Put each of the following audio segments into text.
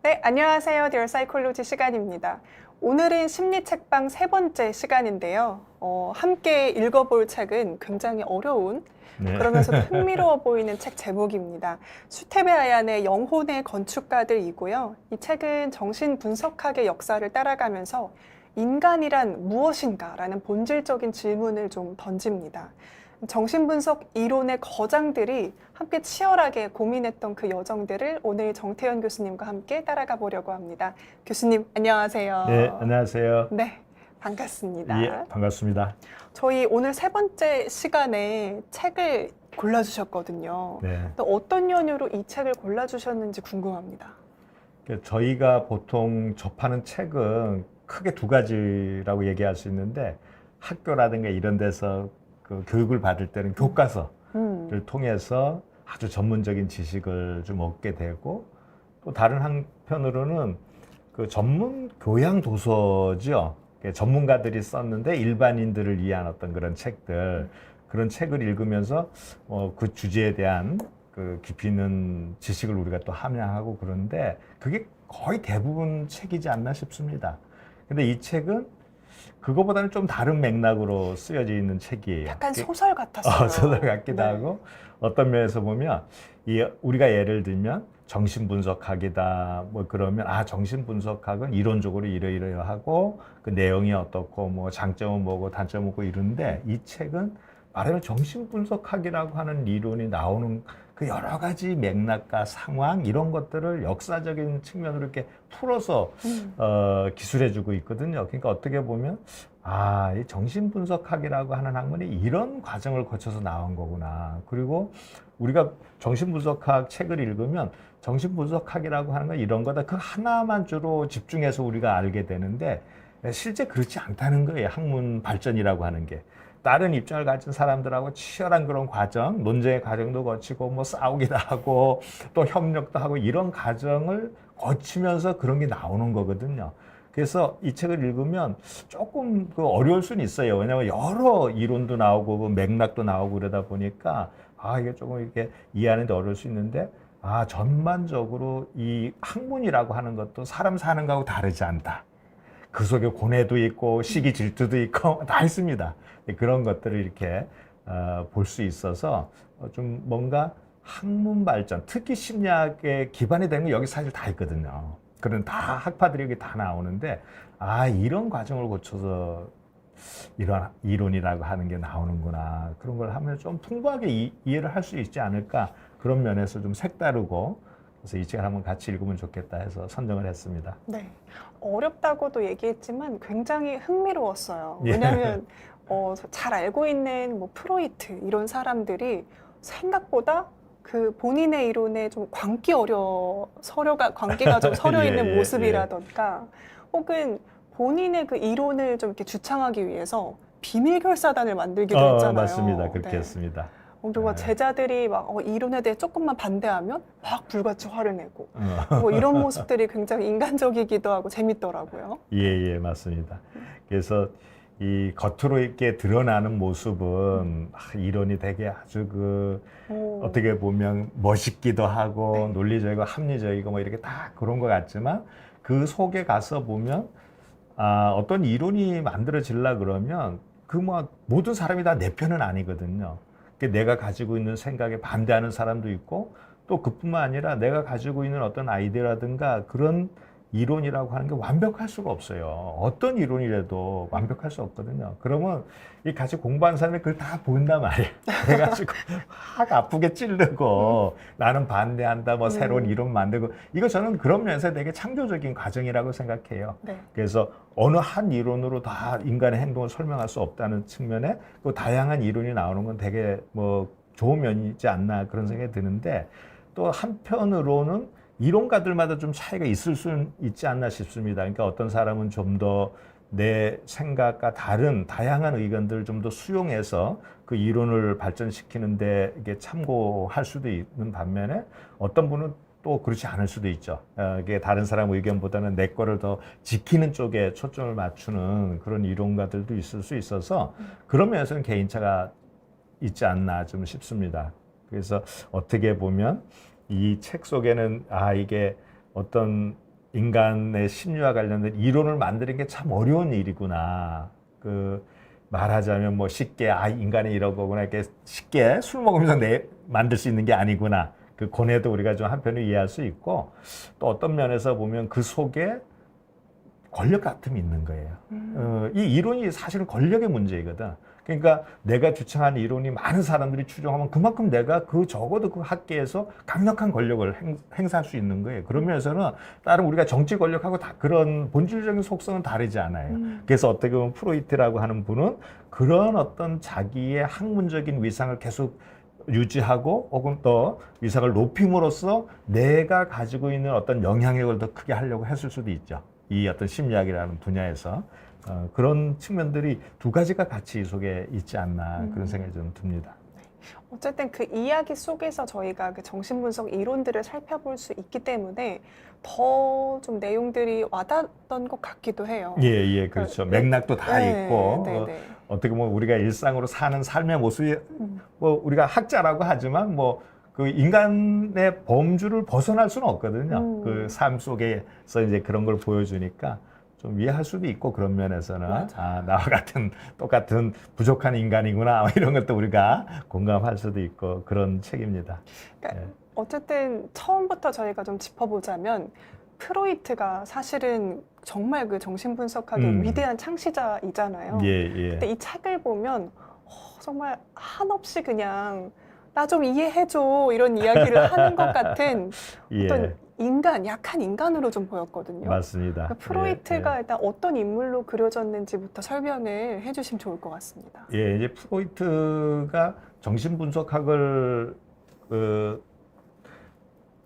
네, 안녕하세요. 디얼 사이콜로지 시간입니다. 오늘은 심리 책방 세 번째 시간인데요. 함께 읽어볼 책은 굉장히 어려운 그러면서도 흥미로워 보이는 책 제목입니다. 수테베 아얀의 영혼의 건축가들이고요. 이 책은 정신분석학의 역사를 따라가면서 인간이란 무엇인가라는 본질적인 질문을 좀 던집니다. 정신분석 이론의 거장들이 함께 치열하게 고민했던 그 여정들을 오늘 정태현 교수님과 함께 따라가 보려고 합니다. 교수님, 안녕하세요. 네, 안녕하세요. 네, 반갑습니다. 예, 반갑습니다. 저희 오늘 세 번째 시간에 책을 골라주셨거든요. 네. 또 어떤 연유로 이 책을 골라주셨는지 궁금합니다. 저희가 보통 접하는 책은 크게 두 가지라고 얘기할 수 있는데, 학교라든가 이런 데서 그 교육을 받을 때는 교과서를 통해서 아주 전문적인 지식을 좀 얻게 되고, 또 다른 한편으로는 그 전문 교양 도서죠. 전문가들이 썼는데 일반인들을 위한 어떤 그런 책들, 그런 책을 읽으면서 그 주제에 대한 그 깊이 있는 지식을 우리가 또 함양하고, 그런데 그게 거의 대부분 책이지 않나 싶습니다. 근데 이 책은 그거보다는 좀 다른 맥락으로 쓰여져 있는 책이에요. 약간 소설 같았어요. 소설 같기도 하고, 어떤 면에서 보면 우리가 예를 들면 정신분석학이다 뭐 그러면 정신분석학은 이론적으로 이러이러하고 그 내용이 어떻고 뭐 장점은 뭐고 단점은 뭐고 이런데, 이 책은 말하면 정신분석학이라고 하는 이론이 나오는 그 여러 가지 맥락과 상황, 이런 것들을 역사적인 측면으로 이렇게 풀어서 기술해주고 있거든요. 그러니까 어떻게 보면 이 정신분석학이라고 하는 학문이 이런 과정을 거쳐서 나온 거구나. 그리고 우리가 정신분석학 책을 읽으면 정신분석학이라고 하는 건 이런 거다, 그 하나만 주로 집중해서 우리가 알게 되는데, 실제 그렇지 않다는 거예요. 학문 발전이라고 하는 게. 다른 입장을 가진 사람들하고 치열한 그런 과정, 논쟁의 과정도 거치고 뭐 싸우기도 하고 또 협력도 하고, 이런 과정을 거치면서 그런 게 나오는 거거든요. 그래서 이 책을 읽으면 조금 어려울 수는 있어요. 왜냐하면 여러 이론도 나오고 그 맥락도 나오고 그러다 보니까 이게 조금 이렇게 이해하는데 어려울 수 있는데, 전반적으로 이 학문이라고 하는 것도 사람 사는 거하고 다르지 않다. 그 속에 고뇌도 있고 시기 질투도 있고 다 있습니다. 그런 것들을 이렇게 볼 수 있어서 좀 뭔가 학문 발전, 특히 심리학의 기반이 되는 게 여기 사실 다 있거든요. 그런 다 학파들이 여기 다 나오는데, 이런 과정을 거쳐서 이런 이론이라고 하는 게 나오는구나. 그런 걸 하면 좀 풍부하게 이해를 할 수 있지 않을까. 그런 면에서 좀 색다르고, 그래서 이 책을 한번 같이 읽으면 좋겠다 해서 선정을 했습니다. 네, 어렵다고도 얘기했지만 굉장히 흥미로웠어요. 왜냐하면 잘 알고 있는 뭐 프로이트 이런 사람들이 생각보다 그 본인의 이론에 좀 광기가 좀 서려 있는 모습이라던가, 혹은 본인의 그 이론을 좀 이렇게 주창하기 위해서 비밀 결사단을 만들기도 했잖아요. 맞습니다. 그렇게 했습니다. 그리고 제자들이 막 이론에 대해 조금만 반대하면 막 불같이 화를 내고 뭐 이런 모습들이 굉장히 인간적이기도 하고 재밌더라고요. 예, 맞습니다. 그래서 이 겉으로 이렇게 드러나는 모습은 이론이 되게 아주 어떻게 보면 멋있기도 하고 논리적이고 합리적이고 뭐 이렇게 다 그런 것 같지만, 그 속에 가서 보면 어떤 이론이 만들어지려 그러면 그 뭐 모든 사람이 다 내 편은 아니거든요. 내가 가지고 있는 생각에 반대하는 사람도 있고, 또 그뿐만 아니라 내가 가지고 있는 어떤 아이디어라든가 그런 이론이라고 하는 게 완벽할 수가 없어요. 어떤 이론이라도 완벽할 수 없거든요. 그러면 이 같이 공부하는 사람이 그걸 다 본단 말이에요. 그래가지고 확 아프게 찌르고 나는 반대한다, 뭐 새로운 이론 만들고, 이거 저는 그런 면에서 되게 창조적인 과정이라고 생각해요. 그래서 어느 한 이론으로 다 인간의 행동을 설명할 수 없다는 측면에 그 다양한 이론이 나오는 건 되게 뭐 좋은 면이지 않나, 그런 생각이 드는데, 또 한편으로는 이론가들마다 좀 차이가 있을 수는 있지 않나 싶습니다. 그러니까 어떤 사람은 좀 더 내 생각과 다른 다양한 의견들을 좀 더 수용해서 그 이론을 발전시키는데 이게 참고할 수도 있는 반면에, 어떤 분은 또 그렇지 않을 수도 있죠. 이게 다른 사람 의견보다는 내 거를 더 지키는 쪽에 초점을 맞추는 그런 이론가들도 있을 수 있어서, 그런 면에서는 개인차가 있지 않나 좀 싶습니다. 그래서 어떻게 보면 이 책 속에는 이게 어떤 인간의 심리와 관련된 이론을 만드는 게 참 어려운 일이구나. 말하자면 뭐 쉽게 인간이 이런 거구나 이렇게 쉽게 술 먹으면서 만들 수 있는 게 아니구나. 그 고뇌도 우리가 좀 한편으로 이해할 수 있고 또 어떤 면에서 보면 그 속에 권력 다툼이 있는 거예요. 이 이론이 사실은 권력의 문제이거든. 그러니까 내가 주창한 이론이 많은 사람들이 추종하면 그만큼 내가 적어도 그 학계에서 강력한 권력을 행사할 수 있는 거예요. 그런 면에서는 다른 우리가 정치 권력하고 다 그런 본질적인 속성은 다르지 않아요. 그래서 어떻게 보면 프로이트라고 하는 분은 그런 어떤 자기의 학문적인 위상을 계속 유지하고 혹은 또 위상을 높임으로써 내가 가지고 있는 어떤 영향력을 더 크게 하려고 했을 수도 있죠. 이 어떤 심리학이라는 분야에서 그런 측면들이 두 가지가 같이 이 속에 있지 않나 그런 생각이 좀 듭니다. 어쨌든 그 이야기 속에서 저희가 그 정신분석 이론들을 살펴볼 수 있기 때문에 더 좀 내용들이 와닿았던 것 같기도 해요. 예, 그렇죠. 맥락도 다 있고 어떻게 보면 우리가 일상으로 사는 삶의 모습이 뭐 우리가 학자라고 하지만 뭐 그 인간의 범주를 벗어날 수는 없거든요. 그 삶 속에서 이제 그런 걸 보여주니까 좀 이해할 수도 있고 그런 면에서는 나와 같은 똑같은 부족한 인간이구나 이런 것도 우리가 공감할 수도 있고 그런 책입니다. 그러니까 어쨌든 처음부터 저희가 좀 짚어보자면 프로이트가 사실은 정말 그 정신분석학의 위대한 창시자이잖아요. 근데 이 책을 보면 정말 한없이 그냥 나 좀 이해해줘 이런 이야기를 하는 것 같은 어떤 약한 인간으로 좀 보였거든요. 맞습니다. 그러니까 프로이트가 일단 어떤 인물로 그려졌는지부터 설명을 해주시면 좋을 것 같습니다. 이제 프로이트가 정신분석학을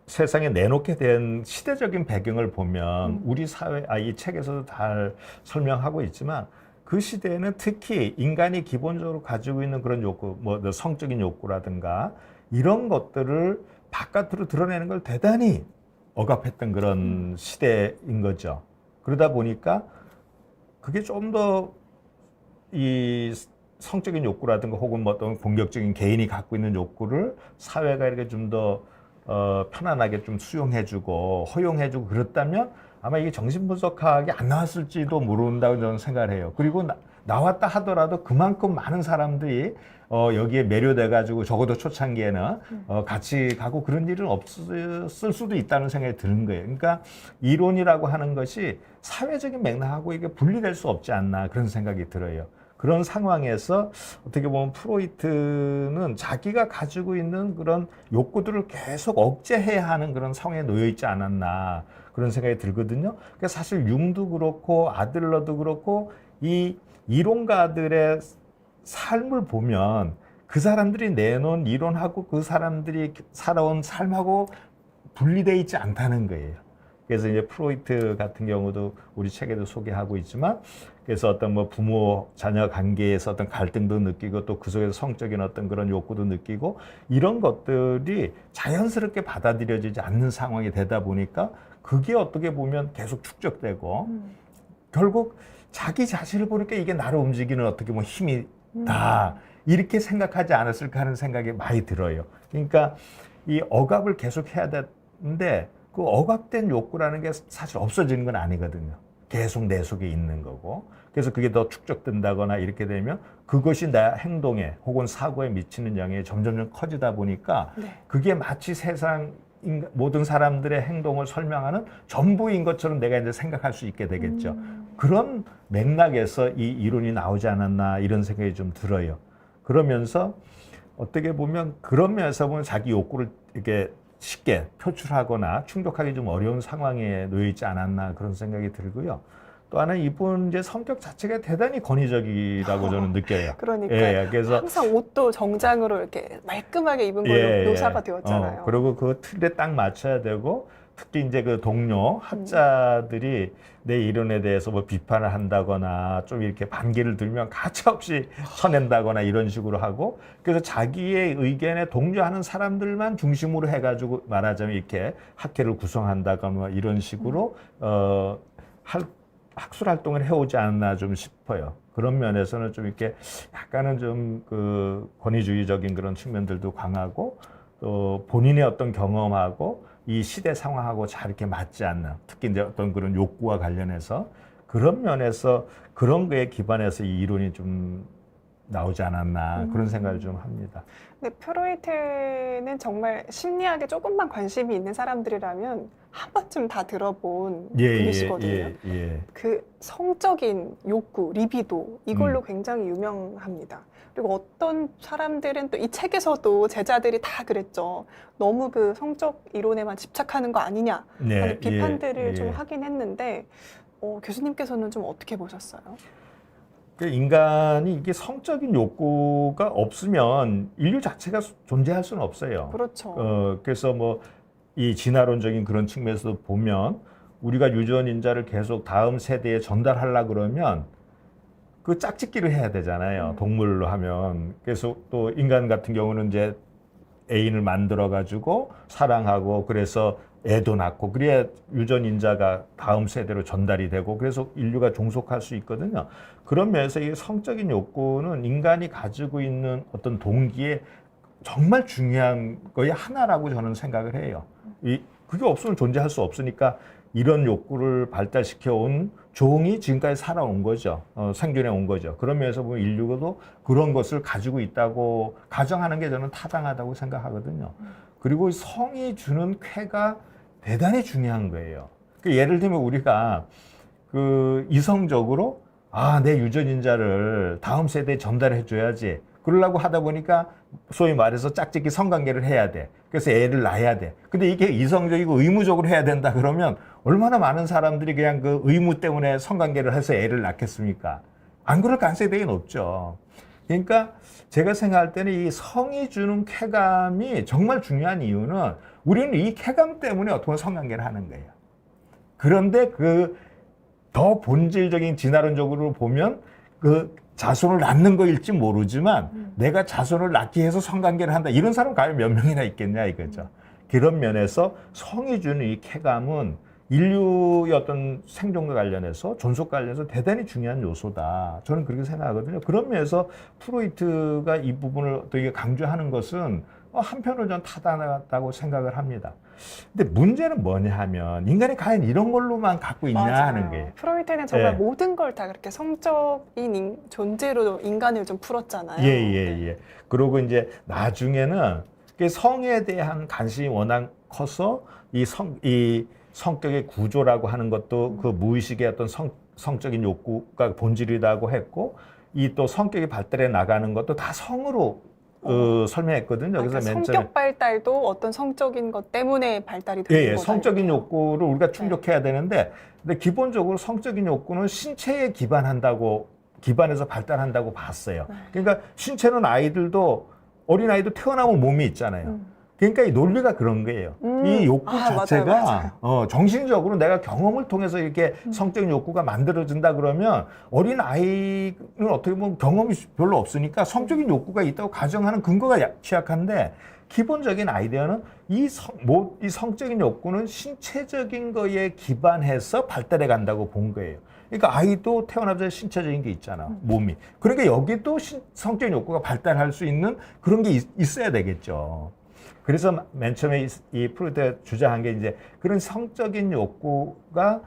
세상에 내놓게 된 시대적인 배경을 보면 우리 사회, 이 책에서도 잘 설명하고 있지만 그 시대에는 특히 인간이 기본적으로 가지고 있는 그런 욕구, 뭐 성적인 욕구라든가 이런 것들을 바깥으로 드러내는 걸 대단히 억압했던 그런 시대인 거죠. 그러다 보니까 그게 좀 더 이 성적인 욕구라든가 혹은 뭐 어떤 공격적인 개인이 갖고 있는 욕구를 사회가 이렇게 좀 더 편안하게 좀 수용해주고 허용해주고 그랬다면 아마 이게 정신분석학이 안 나왔을지도 모른다고 저는 생각을 해요. 그리고 나왔다 하더라도 그만큼 많은 사람들이 여기에 매료돼가지고 적어도 초창기에는 같이 가고 그런 일은 없을 수도 있다는 생각이 드는 거예요. 그러니까 이론이라고 하는 것이 사회적인 맥락하고 이게 분리될 수 없지 않나 그런 생각이 들어요. 그런 상황에서 어떻게 보면 프로이트는 자기가 가지고 있는 그런 욕구들을 계속 억제해야 하는 그런 상황에 놓여 있지 않았나 그런 생각이 들거든요. 그러니까 사실 융도 그렇고 아들러도 그렇고 이 이론가들의 삶을 보면 그 사람들이 내놓은 이론하고 그 사람들이 살아온 삶하고 분리되어 있지 않다는 거예요. 그래서 이제 프로이트 같은 경우도 우리 책에도 소개하고 있지만 그래서 어떤 뭐 부모 자녀 관계에서 어떤 갈등도 느끼고 또 그 속에서 성적인 어떤 그런 욕구도 느끼고 이런 것들이 자연스럽게 받아들여지지 않는 상황이 되다 보니까 그게 어떻게 보면 계속 축적되고 결국 자기 자신을 보니까 이게 나를 움직이는 어떻게 보면 힘이다 이렇게 생각하지 않았을까 하는 생각이 많이 들어요. 그러니까 이 억압을 계속 해야 되는데 그 억압된 욕구라는 게 사실 없어지는 건 아니거든요. 계속 내 속에 있는 거고. 그래서 그게 더 축적된다거나 이렇게 되면 그것이 내 행동에 혹은 사고에 미치는 영향이 점점 커지다 보니까 그게 마치 세상 모든 사람들의 행동을 설명하는 전부인 것처럼 내가 이제 생각할 수 있게 되겠죠. 그런 맥락에서 이 이론이 나오지 않았나 이런 생각이 좀 들어요. 그러면서 어떻게 보면 그런 면에서 보면 자기 욕구를 이렇게 쉽게 표출하거나 충족하기 좀 어려운 상황에 놓여 있지 않았나 그런 생각이 들고요. 또 하나 이분 이제 성격 자체가 대단히 권위적이라고 저는 느껴요. 그러니까 그래서 항상 옷도 정장으로 이렇게 말끔하게 입은 걸로 묘사가 되었잖아요. 그리고 그 틀에 딱 맞춰야 되고 특히 이제 그 동료 학자들이 내 이론에 대해서 뭐 비판을 한다거나 좀 이렇게 반기를 들면 가차없이 쳐낸다거나 이런 식으로 하고 그래서 자기의 의견에 동조하는 사람들만 중심으로 해가지고 말하자면 이렇게 학회를 구성한다거나 이런 식으로 학술 활동을 해오지 않나 좀 싶어요. 그런 면에서는 좀 이렇게 약간은 좀 그 권위주의적인 그런 측면들도 강하고 또 본인의 어떤 경험하고 이 시대 상황하고 잘 이렇게 맞지 않는, 특히 이제 어떤 그런 욕구와 관련해서 그런 면에서 그런 거에 기반해서 이 이론이 좀 나오지 않았나 그런 생각을 좀 합니다. 근데 프로이트는 정말 심리학에 조금만 관심이 있는 사람들이라면 한 번쯤 다 들어본 분이시거든요. 그 성적인 욕구, 리비도 이걸로 굉장히 유명합니다. 그리고 어떤 사람들은 또 이 책에서도 제자들이 다 그랬죠. 너무 그 성적 이론에만 집착하는 거 아니냐 하는 비판들을 좀 하긴 했는데 교수님께서는 좀 어떻게 보셨어요? 인간이 이게 성적인 욕구가 없으면 인류 자체가 존재할 수는 없어요. 그렇죠. 그래서 뭐 이 진화론적인 그런 측면에서 보면 우리가 유전인자를 계속 다음 세대에 전달하려 그러면 그 짝짓기를 해야 되잖아요. 동물로 하면. 그래서 또 인간 같은 경우는 이제 애인을 만들어 가지고 사랑하고 그래서 애도 낳고 그래야 유전인자가 다음 세대로 전달이 되고 그래서 인류가 종속할 수 있거든요. 그런 면에서 이 성적인 욕구는 인간이 가지고 있는 어떤 동기에 정말 중요한 거의 하나라고 저는 생각을 해요. 그게 없으면 존재할 수 없으니까 이런 욕구를 발달시켜 온 종이 지금까지 살아온 거죠. 생존해 온 거죠. 그런 면에서 보면 인류도 그런 것을 가지고 있다고 가정하는 게 저는 타당하다고 생각하거든요. 그리고 성이 주는 쾌가 대단히 중요한 거예요. 예를 들면 우리가 그 이성적으로 내 유전인자를 다음 세대에 전달해 줘야지. 그러려고 하다 보니까 소위 말해서 짝짓기 성관계를 해야 돼. 그래서 애를 낳아야 돼. 근데 이게 이성적이고 의무적으로 해야 된다 그러면 얼마나 많은 사람들이 그냥 그 의무 때문에 성관계를 해서 애를 낳겠습니까? 안 그럴 가능성이 되게 높죠. 그러니까 제가 생각할 때는 이 성이 주는 쾌감이 정말 중요한 이유는 우리는 이 쾌감 때문에 어떻게 보면 성관계를 하는 거예요. 그런데 그 더 본질적인 진화론적으로 보면 그 자손을 낳는 거일지 모르지만 내가 자손을 낳기 위해서 성관계를 한다. 이런 사람 과연 몇 명이나 있겠냐 이거죠. 그런 면에서 성이 주는 이 쾌감은 인류의 어떤 생존과 관련해서 존속과 관련해서 대단히 중요한 요소다. 저는 그렇게 생각하거든요. 그런 면에서 프로이트가 이 부분을 되게 강조하는 것은 한편으로 전 타당하다고 생각을 합니다. 근데 문제는 뭐냐 하면 인간이 과연 이런 걸로만 갖고 있냐 맞아요. 하는 거예요. 프로이트는 정말 모든 걸 다 그렇게 성적인 존재로 인간을 좀 풀었잖아요. 예. 그리고 이제 나중에는 성에 대한 관심이 워낙 커서 이 성격의 구조라고 하는 것도 그 무의식의 어떤 성적인 욕구가 본질이라고 했고 이 또 성격이 발달해 나가는 것도 다 성으로 설명했거든요. 그래서 그러니까 성격 발달도 어떤 성적인 것 때문에 발달이 되는 거다. 성적인 욕구를 우리가 충족해야 되는데, 근데 기본적으로 성적인 욕구는 신체에 기반해서 발달한다고 봤어요. 그러니까 신체는 어린아이도 태어나면 몸이 있잖아요. 그러니까 이 논리가 그런 거예요. 이 욕구 자체가 맞아요. 정신적으로 내가 경험을 통해서 이렇게 성적인 욕구가 만들어진다 그러면 어린 아이는 어떻게 보면 경험이 별로 없으니까 성적인 욕구가 있다고 가정하는 근거가 취약한데 기본적인 아이디어는 이 성적인 욕구는 신체적인 거에 기반해서 발달해 간다고 본 거예요. 그러니까 아이도 태어나자마자 신체적인 게 있잖아, 몸이. 그러니까 여기도 성적인 욕구가 발달할 수 있는 그런 게 있어야 되겠죠. 그래서 맨 처음에 이 프로이트가 주장한 게 이제 그런 성적인 욕구가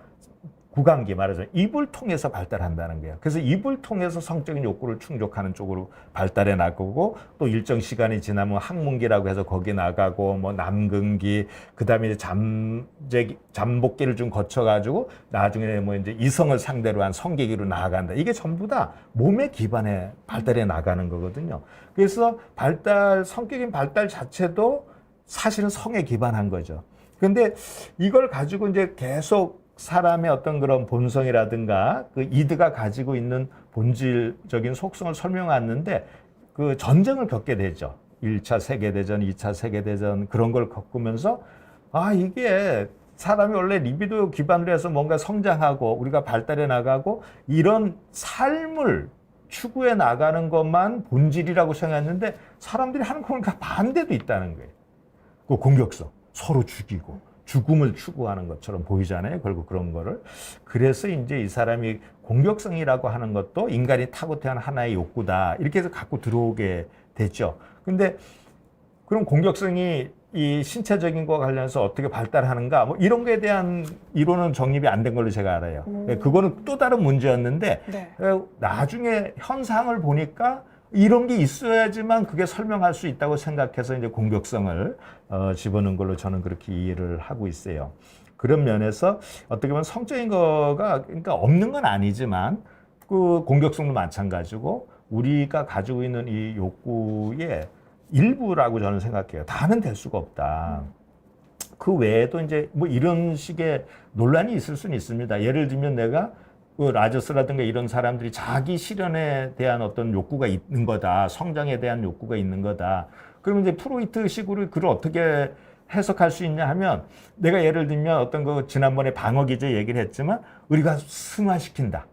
구강기 말하자면 입을 통해서 발달한다는 거예요. 그래서 입을 통해서 성적인 욕구를 충족하는 쪽으로 발달해 나가고 또 일정 시간이 지나면 항문기라고 해서 거기 나가고 뭐 남근기 그다음에 이제 잠복기를 좀 거쳐가지고 나중에 뭐 이제 이성을 상대로 한 성기기로 나아간다. 이게 전부 다 몸의 기반에 발달해 나가는 거거든요. 그래서 성격인 발달 자체도 사실은 성에 기반한 거죠. 그런데 이걸 가지고 이제 계속 사람의 어떤 그런 본성이라든가 그 이드가 가지고 있는 본질적인 속성을 설명하는데 그 전쟁을 겪게 되죠. 1차 세계대전, 2차 세계대전 그런 걸 겪으면서 이게 사람이 원래 리비도 기반으로 해서 뭔가 성장하고 우리가 발달해 나가고 이런 삶을 추구해 나가는 것만 본질이라고 생각했는데 사람들이 하는 거 보니까 반대도 있다는 거예요. 그 공격성, 서로 죽이고 죽음을 추구하는 것처럼 보이잖아요. 결국 그런 거를. 그래서 이제 이 사람이 공격성이라고 하는 것도 인간이 타고 태어난 하나의 욕구다. 이렇게 해서 갖고 들어오게 됐죠. 근데 그런 공격성이 이 신체적인 거와 관련해서 어떻게 발달하는가 뭐 이런 거에 대한 이론은 정립이 안 된 걸로 제가 알아요. 그거는 또 다른 문제였는데 네. 나중에 현상을 보니까 이런 게 있어야지만 그게 설명할 수 있다고 생각해서 이제 공격성을 집어넣은 걸로 저는 그렇게 이해를 하고 있어요. 그런 면에서 어떻게 보면 성적인 거가 그러니까 없는 건 아니지만 그 공격성도 마찬가지고 우리가 가지고 있는 이 욕구의 일부라고 저는 생각해요. 다는 될 수가 없다. 그 외에도 이제 뭐 이런 식의 논란이 있을 수는 있습니다. 예를 들면 내가 그 라저스라든가 이런 사람들이 자기 실현에 대한 어떤 욕구가 있는 거다. 성장에 대한 욕구가 있는 거다. 그러면 이제 프로이트식으로 그걸 어떻게 해석할 수 있냐 하면 내가 예를 들면 어떤 그 지난번에 방어 기제 얘기를 했지만 우리가 승화시킨다.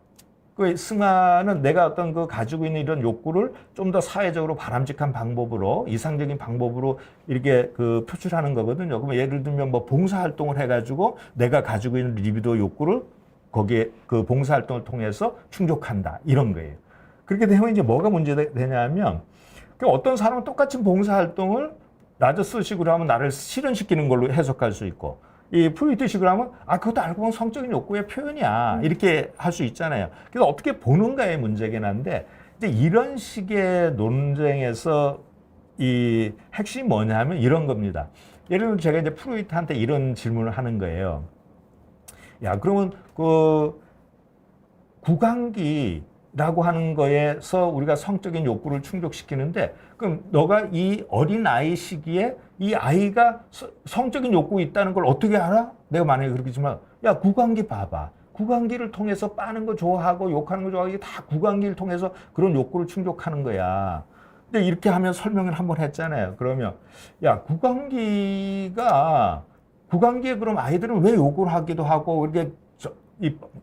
그 승화는 내가 어떤 그 가지고 있는 이런 욕구를 좀 더 사회적으로 바람직한 방법으로 이상적인 방법으로 이렇게 그 표출하는 거거든요. 그러면 예를 들면 뭐 봉사활동을 해가지고 내가 가지고 있는 리비도 욕구를 거기에 그 봉사활동을 통해서 충족한다. 이런 거예요. 그렇게 되면 이제 뭐가 문제되냐면 어떤 사람은 똑같은 봉사활동을 라저스식으로 하면 나를 실현시키는 걸로 해석할 수 있고 이 프로이트식으로 하면 그것도 알고 보면 성적인 욕구의 표현이야. 이렇게 할 수 있잖아요. 그래서 어떻게 보는가의 문제긴 한데 이제 이런 식의 논쟁에서 이 핵심이 뭐냐면 이런 겁니다. 예를 들면 제가 이제 프로이트한테 이런 질문을 하는 거예요. 야, 그러면 그 구강기라고 하는 거에서 우리가 성적인 욕구를 충족시키는데 그럼 너가 이 어린 아이 시기에 이 아이가 성적인 욕구 있다는 걸 어떻게 알아? 내가 만약에 그렇겠지만 야, 구강기 봐봐. 구강기를 통해서 빠는 거 좋아하고 욕하는 거 좋아하고 이게 다 구강기를 통해서 그런 욕구를 충족하는 거야. 근데 이렇게 하면 설명을 한번 했잖아요. 그러면 야, 구강기에 그럼 아이들은 왜 욕을 하기도 하고 이렇게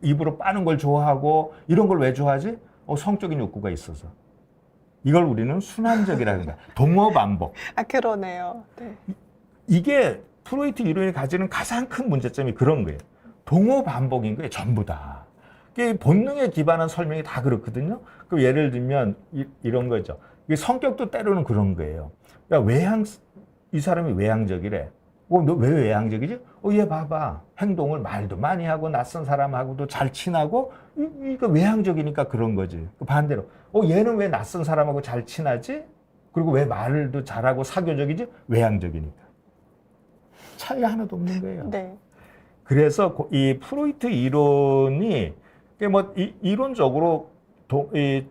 입으로 빠는 걸 좋아하고 이런 걸 왜 좋아하지? 성적인 욕구가 있어서. 이걸 우리는 순환적이라고 합니다. 동어 반복. 그러네요. 네. 이게 프로이트 이론이 가지는 가장 큰 문제점이 그런 거예요. 동어 반복인 거예요. 전부 다. 본능에 기반한 설명이 다 그렇거든요. 그럼 예를 들면 이런 거죠. 성격도 때로는 그런 거예요. 야, 이 사람이 외향적이래. 너 왜 외향적이지? 얘 봐봐. 행동을 말도 많이 하고 낯선 사람하고도 잘 친하고 이거 외향적이니까 그런 거지. 반대로 얘는 왜 낯선 사람하고 잘 친하지? 그리고 왜 말도 잘하고 사교적이지? 외향적이니까. 차이 하나도 없는 거예요. 네. 그래서 이 프로이트 이론이 뭐 이론적으로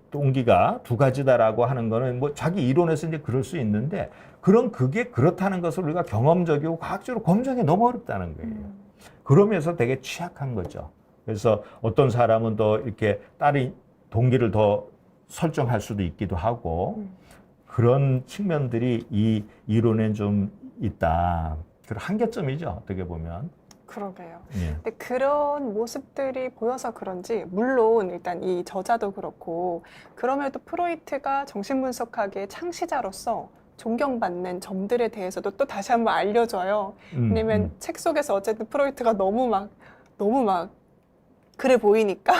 동기가 두 가지다라고 하는 거는 뭐 자기 이론에서 이제 그럴 수 있는데 그게 그렇다는 것을 우리가 경험적이고 과학적으로 검증해 너무 어렵다는 거예요. 그러면서 되게 취약한 거죠. 그래서 어떤 사람은 더 이렇게 다른 동기를 더 설정할 수도 있기도 하고 그런 측면들이 이 이론엔 좀 있다. 그런 한계점이죠. 어떻게 보면. 그러게요. 예. 근데 그런 모습들이 보여서 그런지 물론 일단 이 저자도 그렇고 그럼에도 프로이트가 정신분석학의 창시자로서 존경받는 점들에 대해서도 또 다시 한번 알려줘요. 왜냐면 책 속에서 어쨌든 프로이트가 너무 막 그래 보이니까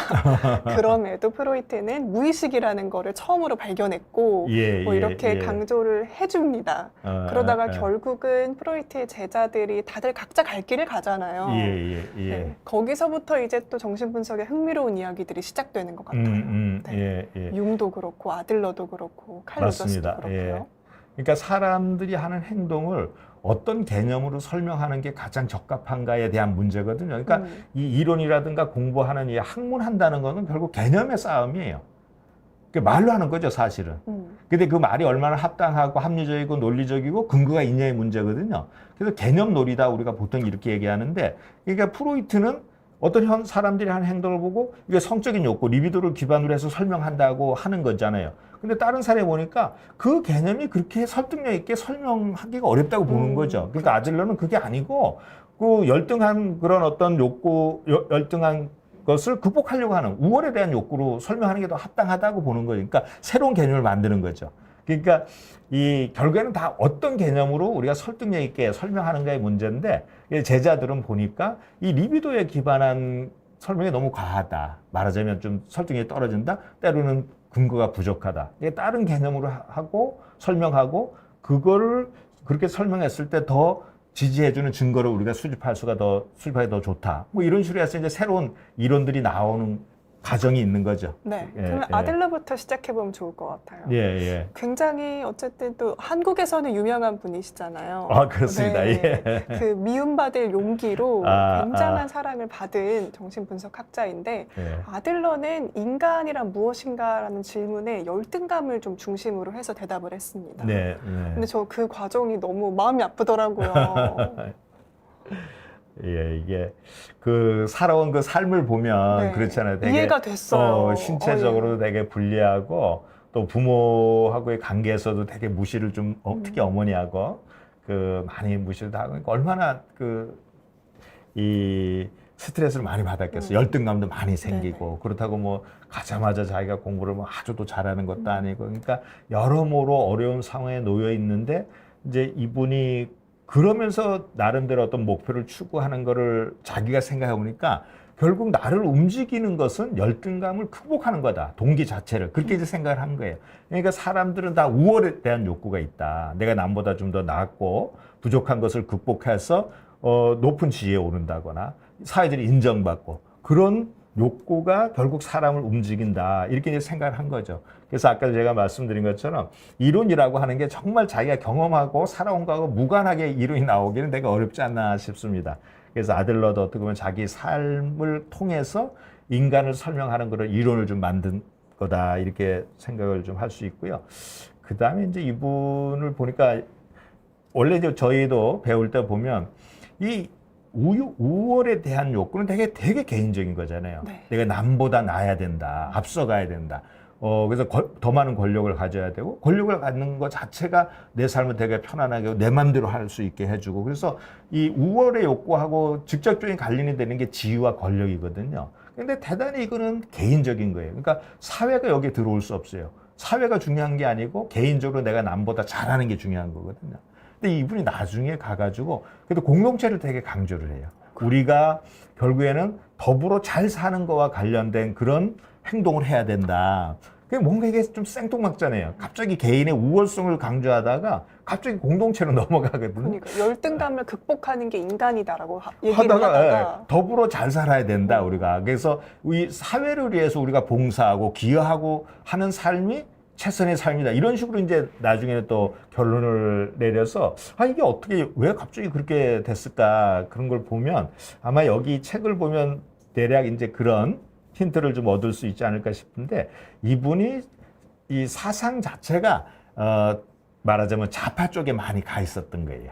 그럼에도 프로이트는 무의식이라는 거를 처음으로 발견했고 뭐 이렇게 강조를 해줍니다. 그러다가 결국은 프로이트의 제자들이 다들 각자 갈 길을 가잖아요. 네, 거기서부터 이제 또 정신분석의 흥미로운 이야기들이 시작되는 것 같아요. 네. 융도 그렇고 아들러도 그렇고 칼로저스도 그렇고요. 그러니까 사람들이 하는 행동을 어떤 개념으로 설명하는 게 가장 적합한가에 대한 문제거든요. 그러니까 이 이론이라든가 공부하는 이 학문한다는 거는 결국 개념의 싸움이에요. 말로 하는 거죠, 사실은. 근데 그 말이 얼마나 합당하고 합리적이고 논리적이고 근거가 있냐의 문제거든요. 그래서 개념 놀이다 우리가 보통 이렇게 얘기하는데 그러니까 프로이트는 어떤 사람들이 하는 행동을 보고 이게 성적인 욕구, 리비도를 기반으로 해서 설명한다고 하는 거잖아요. 근데 다른 사례 보니까 그 개념이 그렇게 설득력 있게 설명하기가 어렵다고 보는 거죠. 그러니까 아들러는 그게 아니고 그 열등한 그런 어떤 욕구, 열등한 것을 극복하려고 하는 우월에 대한 욕구로 설명하는 게 더 합당하다고 보는 거죠. 그러니까 새로운 개념을 만드는 거죠. 그러니까 이 결국에는 다 어떤 개념으로 우리가 설득력 있게 설명하는가의 문제인데 제자들은 보니까 이 리비도에 기반한 설명이 너무 과하다. 말하자면 좀 설득력이 떨어진다. 때로는 근거가 부족하다. 다른 개념으로 하고 설명하고 그거를 그렇게 설명했을 때 더 지지해주는 증거를 우리가 수집하기 더 좋다. 뭐 이런 식으로 해서 이제 새로운 이론들이 나오는 과정이 있는 거죠. 네. 예, 그러면 예. 아들러부터 시작해보면 좋을 것 같아요. 예, 예. 굉장히 어쨌든 또 한국에서는 유명한 분이시잖아요. 아, 그렇습니다. 네. 예. 그 미움받을 용기로 아, 굉장한 사랑을 받은 정신분석학자인데 예. 아들러는 인간이란 무엇인가라는 질문에 열등감을 좀 중심으로 해서 대답을 했습니다. 네, 네. 근데 저 그 과정이 너무 마음이 아프더라고요. 예, 이게 그 살아온 그 삶을 보면 네. 그렇잖아요. 되게 이해가 됐어요. 신체적으로 되게 불리하고 또 부모하고의 관계에서도 되게 무시를 좀 특히 어머니하고 그 많이 무시를 하고 그러니까 얼마나 그 이 스트레스를 많이 받았겠어요. 열등감도 많이 생기고 네네. 그렇다고 뭐 가자마자 자기가 공부를 뭐 아주 또 잘하는 것도 아니고 그러니까 여러모로 어려운 상황에 놓여 있는데 이제 이분이 그러면서 나름대로 어떤 목표를 추구하는 거를 자기가 생각해 보니까 결국 나를 움직이는 것은 열등감을 극복하는 거다. 동기 자체를. 그렇게 이제 생각을 한 거예요. 그러니까 사람들은 다 우월에 대한 욕구가 있다. 내가 남보다 좀 더 낫고 부족한 것을 극복해서 높은 지위에 오른다거나 사회적으로 인정받고 그런 욕구가 결국 사람을 움직인다. 이렇게 이제 생각을 한 거죠. 그래서 아까 제가 말씀드린 것처럼 이론이라고 하는 게 정말 자기가 경험하고 살아온 거하고 무관하게 이론이 나오기는 되게 어렵지 않나 싶습니다. 그래서 아들러도 어떻게 보면 자기 삶을 통해서 인간을 설명하는 그런 이론을 좀 만든 거다. 이렇게 생각을 좀 할 수 있고요. 그 다음에 이제 이분을 보니까 원래 이제 저희도 배울 때 보면 이 우월에 대한 욕구는 되게 개인적인 거잖아요. 네. 내가 남보다 나아야 된다. 앞서가야 된다. 그래서 더 많은 권력을 가져야 되고 권력을 갖는 것 자체가 내 삶을 되게 편안하게 내 마음대로 할 수 있게 해주고 그래서 이 우월의 욕구하고 직접적인 관련이 되는 게 지위와 권력이거든요. 근데 대단히 이거는 개인적인 거예요. 그러니까 사회가 여기에 들어올 수 없어요. 사회가 중요한 게 아니고 개인적으로 내가 남보다 잘하는 게 중요한 거거든요. 근데 이분이 나중에 가가지고 그래도 공동체를 되게 강조를 해요. 우리가 결국에는 더불어 잘 사는 거와 관련된 그런 행동을 해야 된다. 그게 뭔가 이게 좀 생뚱맞잖아요. 갑자기 개인의 우월성을 강조하다가 갑자기 공동체로 넘어가거든요. 그러니까 열등감을 극복하는 게 인간이다라고 얘기를 하다가 더불어 잘 살아야 된다 우리가. 그래서 이 사회를 위해서 우리가 봉사하고 기여하고 하는 삶이 최선의 삶이다. 이런 식으로 이제 나중에는 또 결론을 내려서 이게 어떻게 왜 갑자기 그렇게 됐을까 그런 걸 보면 아마 여기 책을 보면 대략 이제 그런 힌트를 좀 얻을 수 있지 않을까 싶은데 이분이 이 사상 자체가 말하자면 좌파 쪽에 많이 가 있었던 거예요.